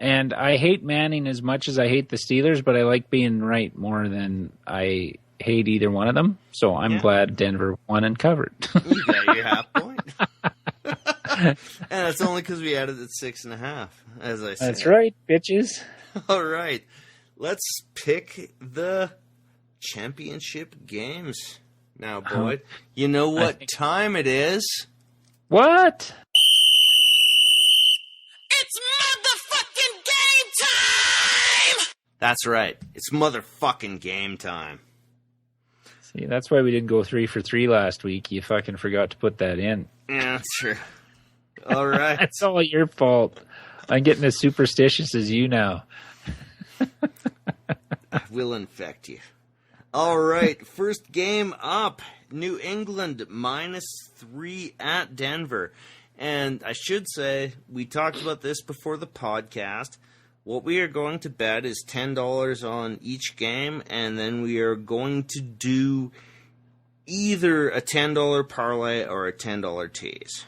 And I hate Manning as much as I hate the Steelers, but I like being right more than I hate either one of them. So I'm glad Denver won and covered. You got your half point. And it's only because we added it 6.5, as I said. That's right, bitches. All right. Let's pick the championship games now, Boyd. You know what time it is? What? It's motherfucking game time! That's right. It's motherfucking game time. See, that's why we didn't go 3 for 3 last week. You fucking forgot to put that in. Yeah, that's true. All right. That's all your fault. I'm getting as superstitious as you now. I will infect you. All right. First game up. New England -3 at Denver. And I should say, we talked about this before the podcast. What we are going to bet is $10 on each game, and then we are going to do either a $10 parlay or a $10 tease.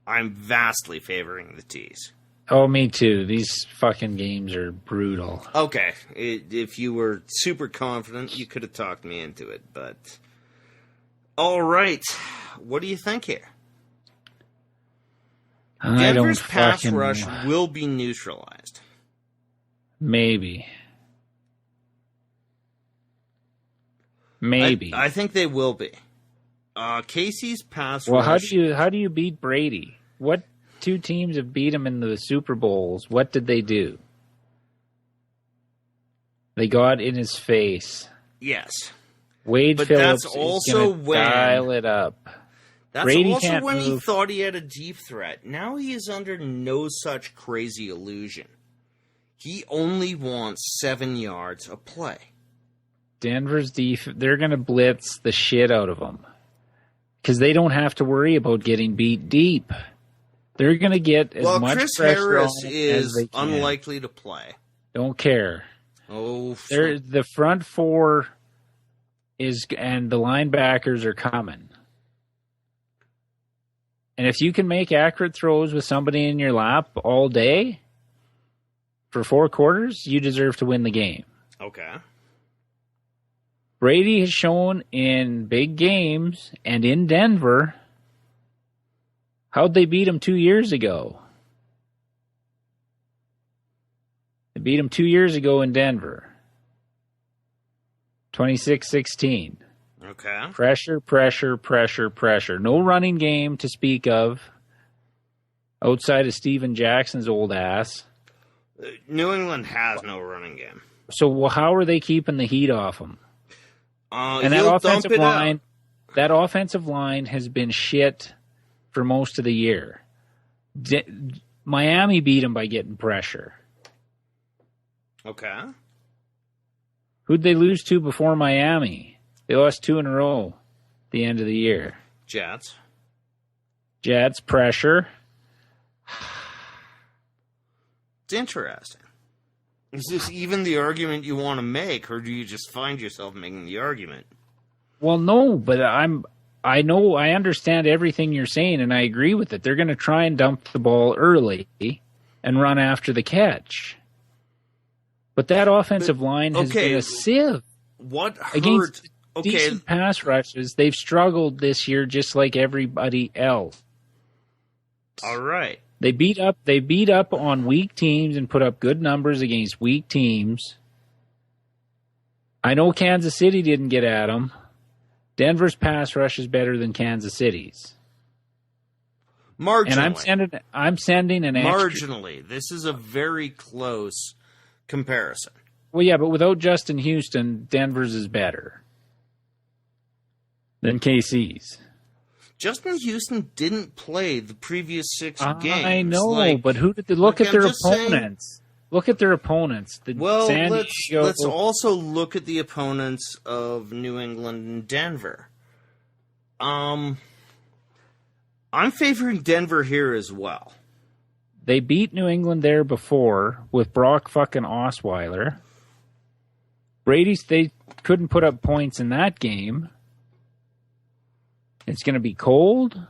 I'm vastly favoring the tease. Oh, me too. These fucking games are brutal. Okay. If you were super confident, you could have talked me into it, but... All right. What do you think here? Denver's pass rush will be neutralized. Maybe. I think they will be. Casey's pass rush... Well, how do you beat Brady? What two teams have beat him in the Super Bowls? What did they do? They got in his face. Yes. Wade but Phillips that's also is going to dial it up. That's Brady also can't when move. He thought he had a deep threat. Now he is under no such crazy illusion. He only wants 7 yards a play. Denver's they're going to blitz the shit out of him. Because they don't have to worry about getting beat deep. They're going to get as much Chris pressure Harris on it is as they can. unlikely to play. Don't care. Oh, the front four is, and the linebackers are coming. And if you can make accurate throws with somebody in your lap all day for 4 quarters, you deserve to win the game. Okay. Brady has shown in big games and in Denver. How'd they beat him 2 years ago? They beat him 2 years ago in Denver. 26-16. Okay. Pressure. No running game to speak of outside of Steven Jackson's old ass. New England has no running game. So how are they keeping the heat off him? And that offensive line, That offensive line has been shit for most of the year. Miami beat them by getting pressure. Okay. Who'd they lose to before Miami? They lost 2 in a row at the end of the year. Jets, pressure. It's interesting. Is this even the argument you want to make, or do you just find yourself making the argument? Well, no, but I understand everything you're saying, and I agree with it. They're going to try and dump the ball early and run after the catch. But that offensive line has been a sieve. What hurt? Against decent pass rushes, they've struggled this year just like everybody else. All right. They beat up on weak teams and put up good numbers against weak teams. I know Kansas City didn't get at them. Denver's pass rush is better than Kansas City's. Marginally. And I'm sending an extra. Marginally. This is a very close comparison. Well, yeah, but without Justin Houston, Denver's is better than KC's. Justin Houston didn't play the previous 6 games. I know, but who did they look at their opponents? Look at their opponents. Let's also look at the opponents of New England and Denver. I'm favoring Denver here as well. They beat New England there before with Brock fucking Osweiler. They couldn't put up points in that game. It's going to be cold.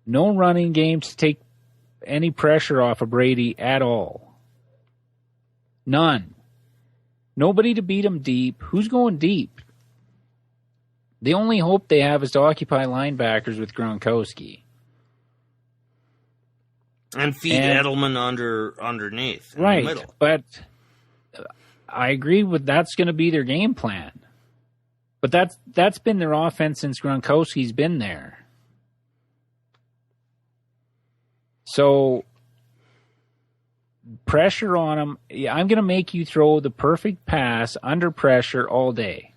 No running game to take any pressure off of Brady at all. None. Nobody to beat him deep. Who's going deep? The only hope they have is to occupy linebackers with Gronkowski. And feed Edelman underneath. Right, in the middle. But I agree with that's going to be their game plan. But that's been their offense since Gronkowski's been there. So pressure on them. Yeah, I'm going to make you throw the perfect pass under pressure all day.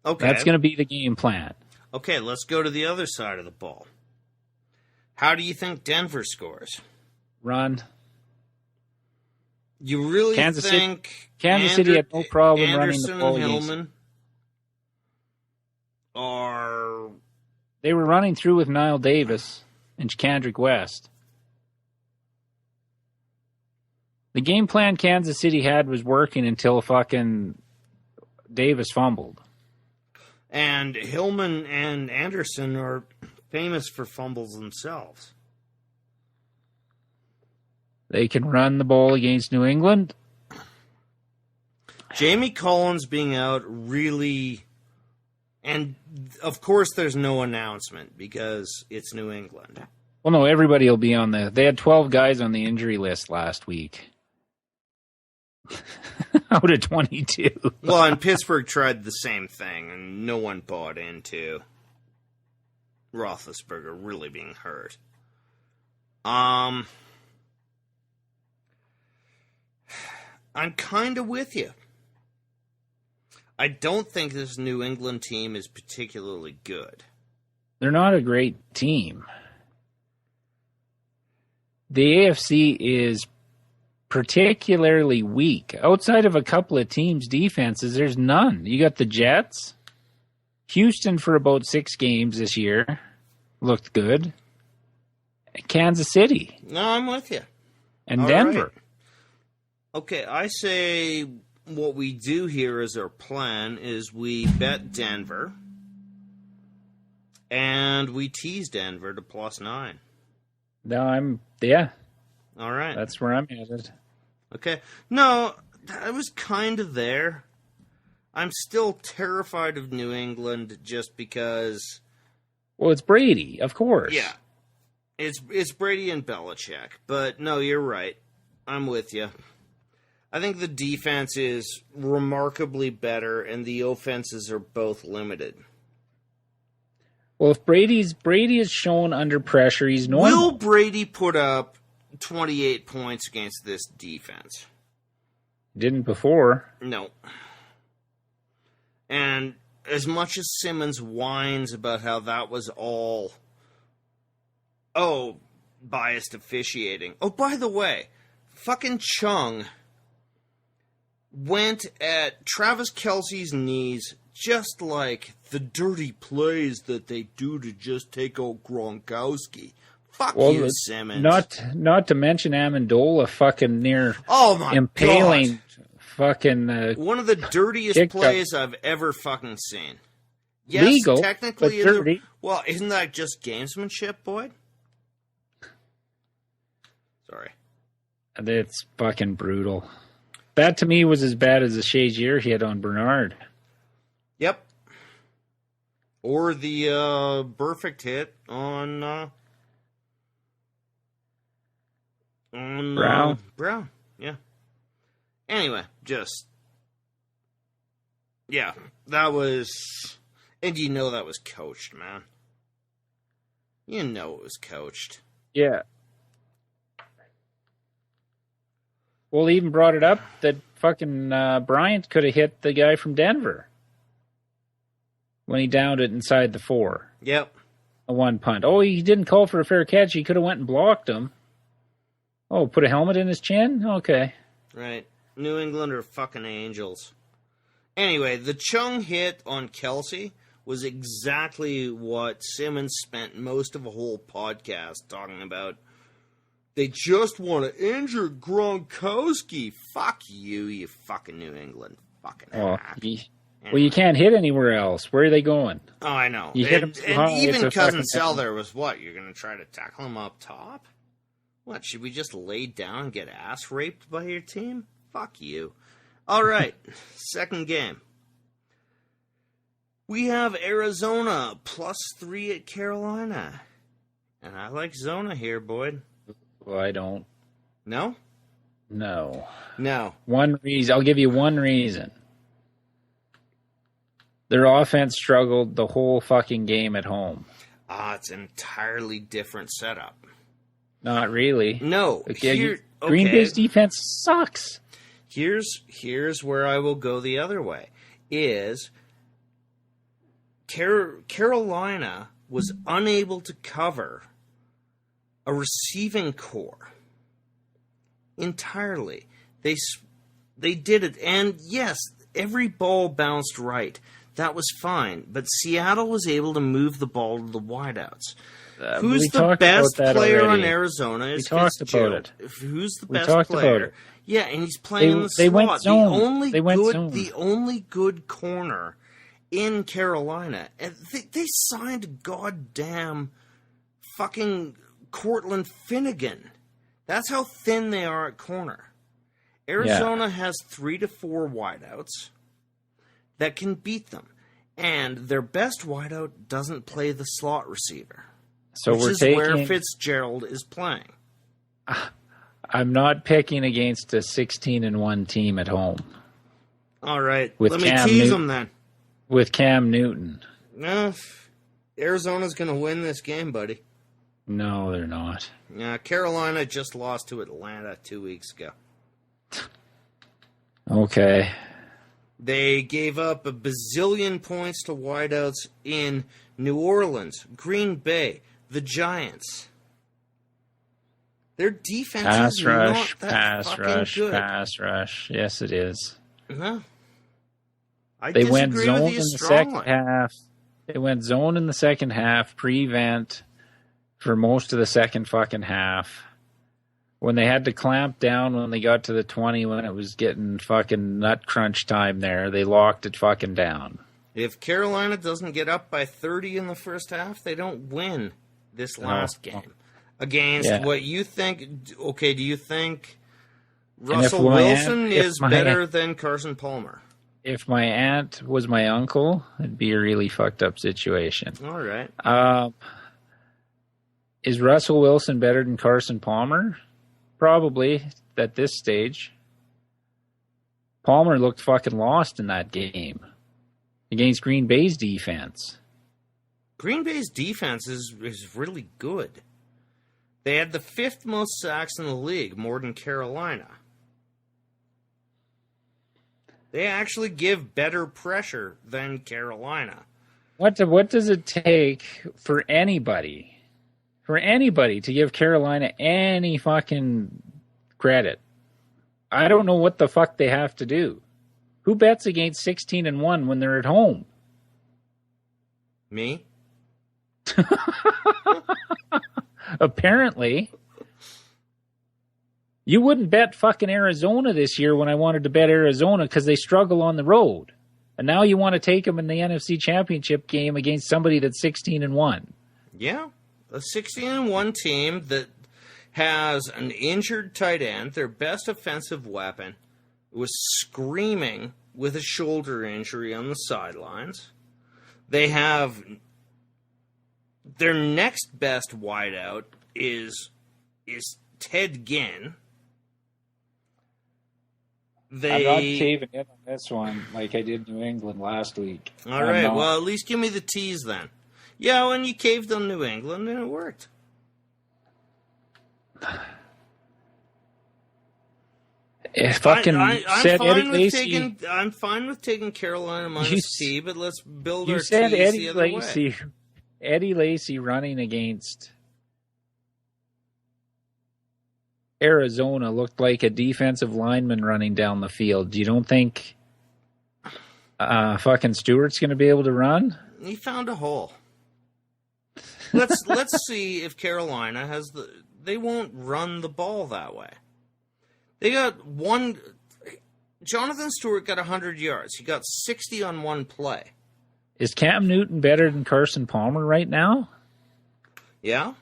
Okay. That's going to be the game plan. Okay, let's go to the other side of the ball. How do you think Denver scores? Run. You really think Kansas City had no problem running the ball? Hillman They were running through with Niall Davis and Kendrick West. The game plan Kansas City had was working until fucking Davis fumbled. And Hillman and Anderson are famous for fumbles themselves. They can run the ball against New England. Jamie Collins being out really... And, of course, there's no announcement because it's New England. Well, no, everybody will be on the... They had 12 guys on the injury list last week. Out of 22. Well, and Pittsburgh tried the same thing, and no one bought into Roethlisberger really being hurt. I'm kind of with you. I don't think this New England team is particularly good. They're not a great team. The AFC is particularly weak. Outside of a couple of teams' defenses, there's none. You got the Jets. Houston for about 6 games this year looked good. Kansas City. No, I'm with you. And all Denver. Right. Okay, I say what we do here as our plan is we bet Denver and we tease Denver to +9. No, All right. That's where I'm headed. Okay. No, I was kind of there. I'm still terrified of New England just because... Well, it's Brady, of course. Yeah. It's Brady and Belichick. But no, you're right. I'm with you. I think the defense is remarkably better and the offenses are both limited. Well, if Brady is shown under pressure, he's normal. Will Brady put up 28 points against this defense? Didn't before. No. And as much as Simmons whines about how that was all, biased officiating. Oh, by the way, fucking Chung went at Travis Kelce's knees just like the dirty plays that they do to just take out Gronkowski. Fuck you, Simmons. Not to mention Amendola fucking near impaling God. Fucking one of the dirtiest plays I've ever fucking seen. Yes, legal, technically but dirty. Well, isn't that just gamesmanship, Boyd? Sorry. That's fucking brutal. That to me was as bad as the Shazier hit on Bernard. Yep. Or the perfect hit on Brown. Brown, yeah. Anyway, that was, and you know that was coached, man. You know it was coached. Yeah. Well, he even brought it up that fucking Bryant could have hit the guy from Denver when he downed it inside the 4. Yep. A one punt. Oh, he didn't call for a fair catch. He could have went and blocked him. Oh, put a helmet in his chin? Okay. Right. New England are fucking angels. Anyway, the Chung hit on Kelce was exactly what Simmons spent most of a whole podcast talking about. They just want to injure Gronkowski. Fuck you, you fucking New England fucking hack. Well, you can't hit anywhere else. Where are they going? Oh, I know. You hit him too high, even Cousin Sell there was what? You're going to try to tackle him up top? What, should we just lay down and get ass raped by your team? Fuck you. All right, second game. We have Arizona +3 at Carolina. And I like Zona here, Boyd. Well, I don't. No? No. No. One reason. I'll give you one reason. Their offense struggled the whole fucking game at home. It's an entirely different setup. Not really. No. Green Bay's defense sucks. Here's where I will go the other way. Is Carolina was unable to cover a receiving core entirely. They did it, and yes, every ball bounced right. That was fine, but Seattle was able to move the ball to the wideouts. Who's the best player on Arizona? We talked about it. Who's the best player? Yeah, and he's playing in the slot. They went zone. The only good corner in Carolina. And they signed goddamn fucking Cortland Finnegan. That's how thin they are at corner. Arizona has 3 to 4 wideouts that can beat them. And their best wideout doesn't play the slot receiver. Which is where Fitzgerald is playing. I'm not picking against a 16-1 team at home. All right. Let me tease them then. With Cam Newton. No, Arizona's going to win this game, buddy. No, they're not. Carolina just lost to Atlanta 2 weeks ago. Okay. They gave up a bazillion points to wideouts in New Orleans, Green Bay, the Giants. Their defense is not that fucking good. Pass rush. Yes, it is. No. They went zone in the second half. They went zone in the second half, prevent for most of the second fucking half. When they had to clamp down when they got to the 20, when it was getting fucking nut crunch time there, they locked it fucking down. If Carolina doesn't get up by 30 in the first half, they don't win this last game. Against what you think, okay, do you think Russell Wilson is better than Carson Palmer? If my aunt was my uncle, it'd be a really fucked up situation. All right. Is Russell Wilson better than Carson Palmer? Probably at this stage. Palmer looked fucking lost in that game against Green Bay's defense. Green Bay's defense is really good. They had the 5th most sacks in the league, more than Carolina. They actually give better pressure than Carolina. What does it take for anybody to give Carolina any fucking credit? I don't know what the fuck they have to do. Who bets against 16-1 when they're at home? Me? Apparently. You wouldn't bet fucking Arizona this year when I wanted to bet Arizona because they struggle on the road. And now you want to take them in the NFC Championship game against somebody that's 16-1. Yeah. A 16-1 team that has an injured tight end, their best offensive weapon, was screaming with a shoulder injury on the sidelines. They have their next best wideout is Ted Ginn. I'm not caving in on this one like I did New England last week. All right, well, at least give me the tease then. Yeah, when you caved on New England, and it worked. I'm fine with taking Carolina minus T, but let's build our tease the other way. Eddie Lacy running against Arizona looked like a defensive lineman running down the field. You don't think fucking Stewart's going to be able to run? He found a hole. Let's see if Carolina has they won't run the ball that way. They got one. Jonathan Stewart got 100 yards. He got 60 on one play. Is Cam Newton better than Carson Palmer right now? Yeah.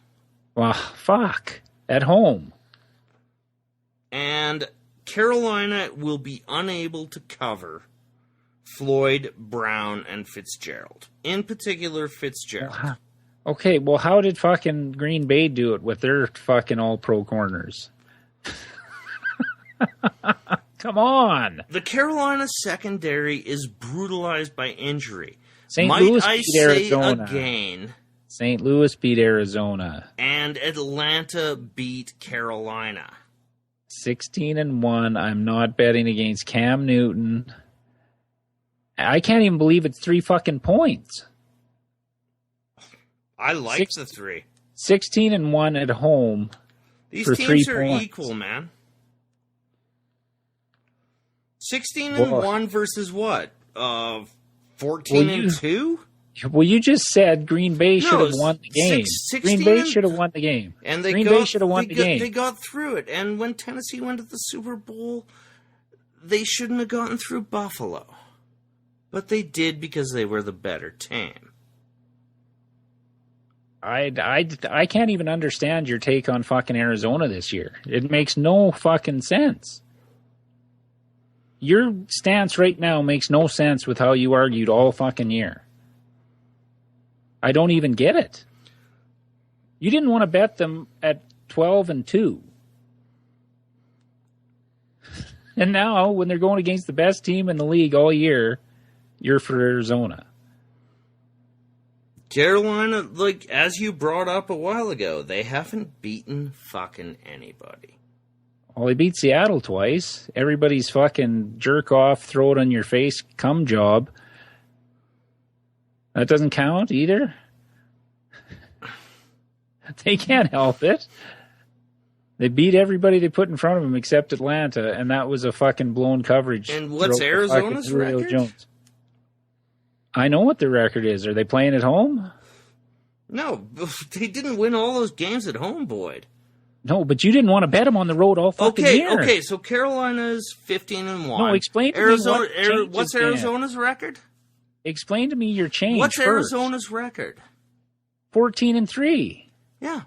Well, fuck. At home. And Carolina will be unable to cover Floyd, Brown, and Fitzgerald. In particular, Fitzgerald. Okay, well, how did fucking Green Bay do it with their fucking all-pro corners? Come on. The Carolina secondary is brutalized by injury. St. Louis beat Arizona. Again. St. Louis beat Arizona. And Atlanta beat Carolina. 16-1. I'm not betting against Cam Newton. I can't even believe it's 3 fucking points. I like the 3. 16-1 at home. These for teams 3 are points. Equal, man. 16-1 versus what? 14-2? Well, you just said Green Bay should have won the game. Green Bay should have won the game. And Green Bay should have won the game. They got through it. And when Tennessee went to the Super Bowl, they shouldn't have gotten through Buffalo. But they did because they were the better team. I can't even understand your take on fucking Arizona this year. It makes no fucking sense. Your stance right now makes no sense with how you argued all fucking year. I don't even get it. You didn't want to bet them at 12-2. And now, when they're going against the best team in the league all year, you're for Arizona. Carolina, like, as you brought up a while ago, they haven't beaten fucking anybody. Well, they beat Seattle twice. Everybody's fucking jerk off, throw it on your face, cum job. That doesn't count either. They can't help it. They beat everybody they put in front of them except Atlanta, and that was a fucking blown coverage. And what's Arizona's record? Jones. I know what their record is. Are they playing at home? No, they didn't win all those games at home, Boyd. No, but you didn't want to bet them on the road all fucking year. Okay, so Carolina's 15-1. No, explain to Arizona, me what's Arizona's record? Explain to me your change. What's first. Arizona's record? 14-3. Yeah.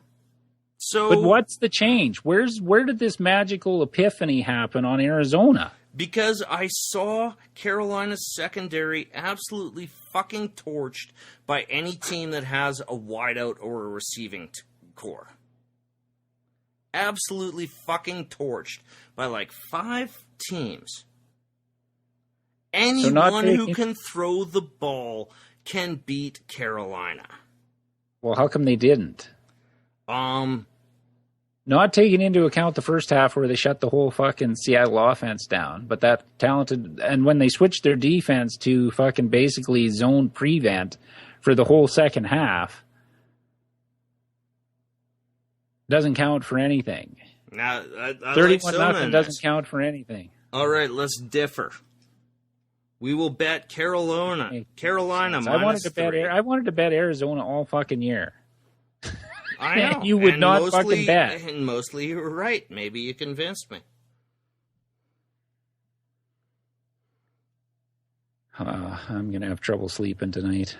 So, but what's the change? Where did this magical epiphany happen on Arizona? Because I saw Carolina's secondary absolutely fucking torched by any team that has a wideout or a receiving core. Absolutely fucking torched by like 5 teams. Anyone who can throw the ball can beat Carolina. Well, how come they didn't? Not taking into account the first half where they shut the whole fucking Seattle offense down, but that talented, and when they switched their defense to fucking basically zone prevent for the whole second half, doesn't count for anything. Now, I 31-0 doesn't count for anything. All right, let's differ. We will bet Carolina -3. I wanted to bet Arizona all fucking year. I know. You would not fucking bet. And mostly you were right. Maybe you convinced me. I'm going to have trouble sleeping tonight.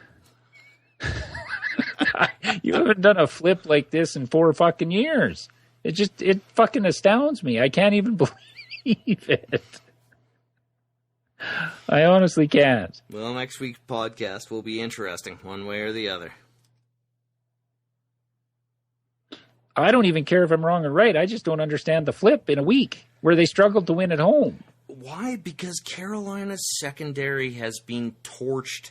You haven't done a flip like this in 4 fucking years. It fucking astounds me. I can't even believe it. I honestly can't. Well, next week's podcast will be interesting, one way or the other. I don't even care if I'm wrong or right. I just don't understand the flip in a week where they struggled to win at home. Why? Because Carolina's secondary has been torched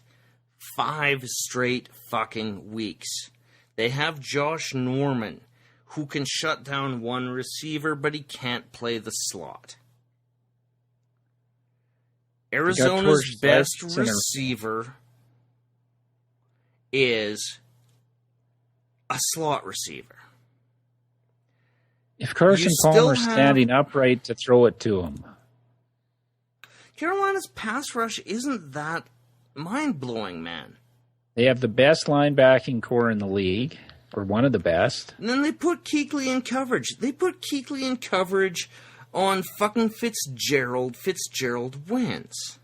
5 straight fucking weeks. They have Josh Norman, who can shut down one receiver, but he can't play the slot. Arizona's best receiver is a slot receiver. If Carson Palmer's standing upright to throw it to him. Carolina's pass rush isn't that mind-blowing, man. They have the best linebacking core in the league, or one of the best. And then they put Kuechly in coverage. They put Kuechly in coverage on fucking Fitzgerald. Fitzgerald wins.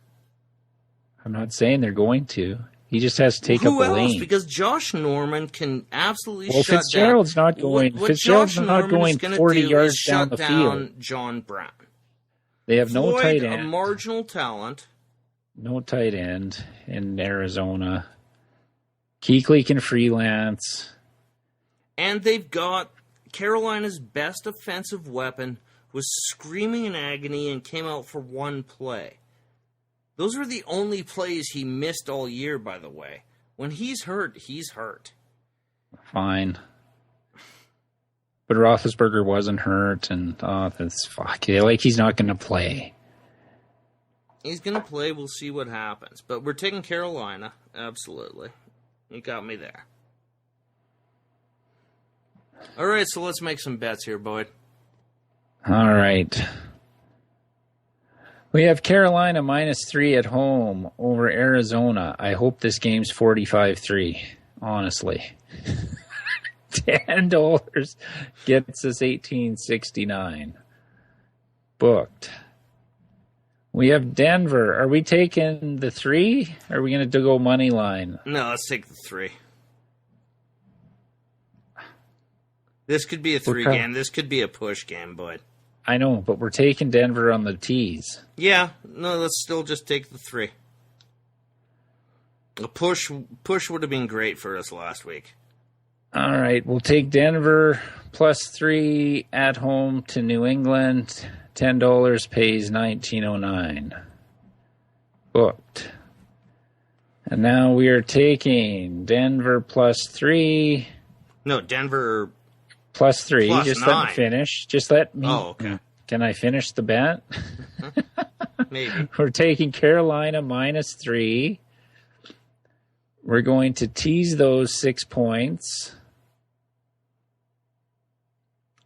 I'm not saying they're going to. He just has to take up a lane. Who else? Because Josh Norman can absolutely shut Fitzgerald's down. Not going. Fitzgerald's not going 40 yards down the field. John Brown. They have no tight end. A marginal talent. No tight end in Arizona. Kuechly can freelance. And they've got Carolina's best offensive weapon was screaming in agony and came out for one play. Those were the only plays he missed all year, by the way. When he's hurt, he's hurt. Fine. But Roethlisberger wasn't hurt, and that's fuck. Like, he's not going to play. He's going to play. We'll see what happens. But we're taking Carolina. Absolutely. You got me there. All right, so let's make some bets here, Boyd. All right. We have Carolina -3 at home over Arizona. I hope this game's 45-3, honestly. $10 gets us $18.69. Booked. We have Denver. Are we taking the 3? Or are we going to go money line? No, let's take the 3. This could be a 3 game. This could be a push game, Boyd. I know, but we're taking Denver on the tees. Yeah, no, let's still just take the 3. A push would have been great for us last week. All right, we'll take Denver +3 at home to New England. $10 pays $19.09. Booked. And now we are taking Denver +3. No, Denver +3. +9. Just let me finish. Just let me. Oh, okay. Can I finish the bet? Maybe. We're taking Carolina -3. We're going to tease those 6 points.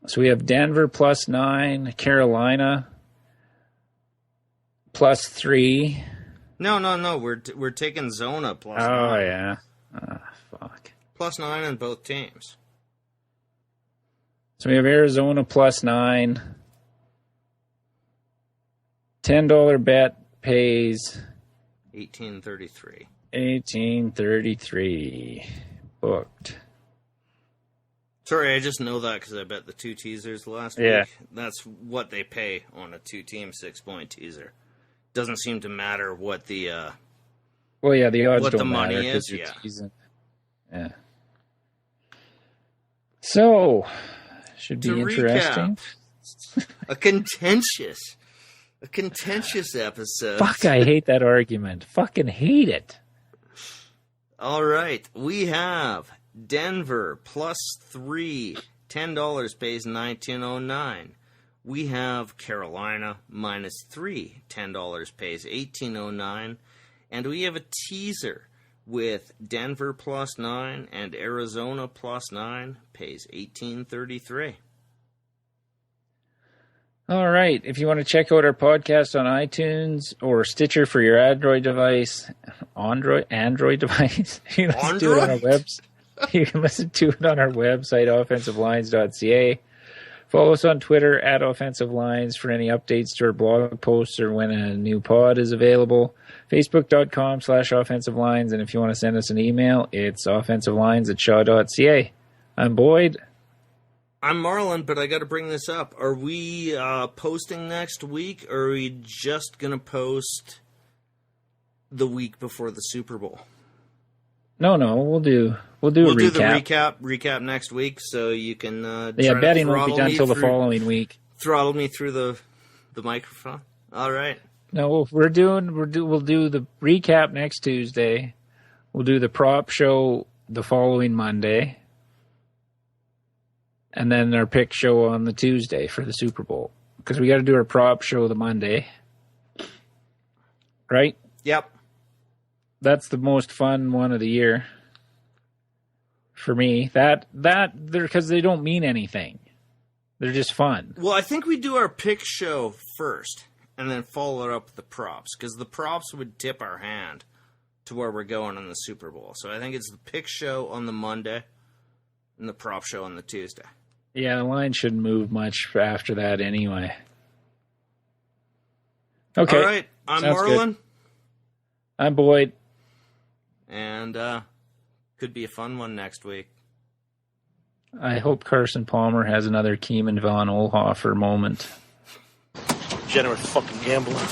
So we have Denver +9, Carolina +3. No. We're taking Zona +9. Oh yeah. Fuck. +9 on both teams. So we have Arizona +9. $10 bet pays $18.33. $18.33. Booked. Sorry, I just know that because I bet the 2 teasers last week. That's what they pay on a 2-team 6-point teaser. Doesn't seem to matter what the the odds what don't the money matter is. You're teasing. Yeah. So should be interesting. Recap, a contentious episode. Fuck, I hate that argument. Fucking hate it. All right, we have Denver +3, $10 pays 1909. We have Carolina -3, $10 pays 1809. And we have a teaser with Denver +9 and Arizona +9, pays 1833. All right. If you want to check out our podcast on iTunes or Stitcher for your Android device, Android device, you can listen to it on our website. You can listen to it on our website, offensivelines.ca. Follow us on Twitter @OffensiveLines for any updates to our blog posts or when a new pod is available. Facebook.com/OffensiveLines. And if you want to send us an email, it's offensivelines@shaw.ca. I'm Boyd. I'm Marlon, but I got to bring this up. Are we posting next week, or are we just going to post the week before the Super Bowl? No, we'll do a recap. We'll do the recap next week, so you can betting won't be done until the following week. Throttle me through the microphone. All right. No, we'll do the recap next Tuesday. We'll do the prop show the following Monday. And then our pick show on the Tuesday for the Super Bowl. Because we got to do our prop show the Monday. Right? Yep. That's the most fun one of the year. For me. Because they don't mean anything. They're just fun. Well, I think we do our pick show first. And then follow it up with the props. Because the props would tip our hand to where we're going in the Super Bowl. So I think it's the pick show on the Monday. And the prop show on the Tuesday. Yeah, the line shouldn't move much after that anyway. Okay. All right. I'm Marlon. Good. I'm Boyd. And could be a fun one next week. I hope Carson Palmer has another Keeman Von Olhofer moment. Generous fucking gambler.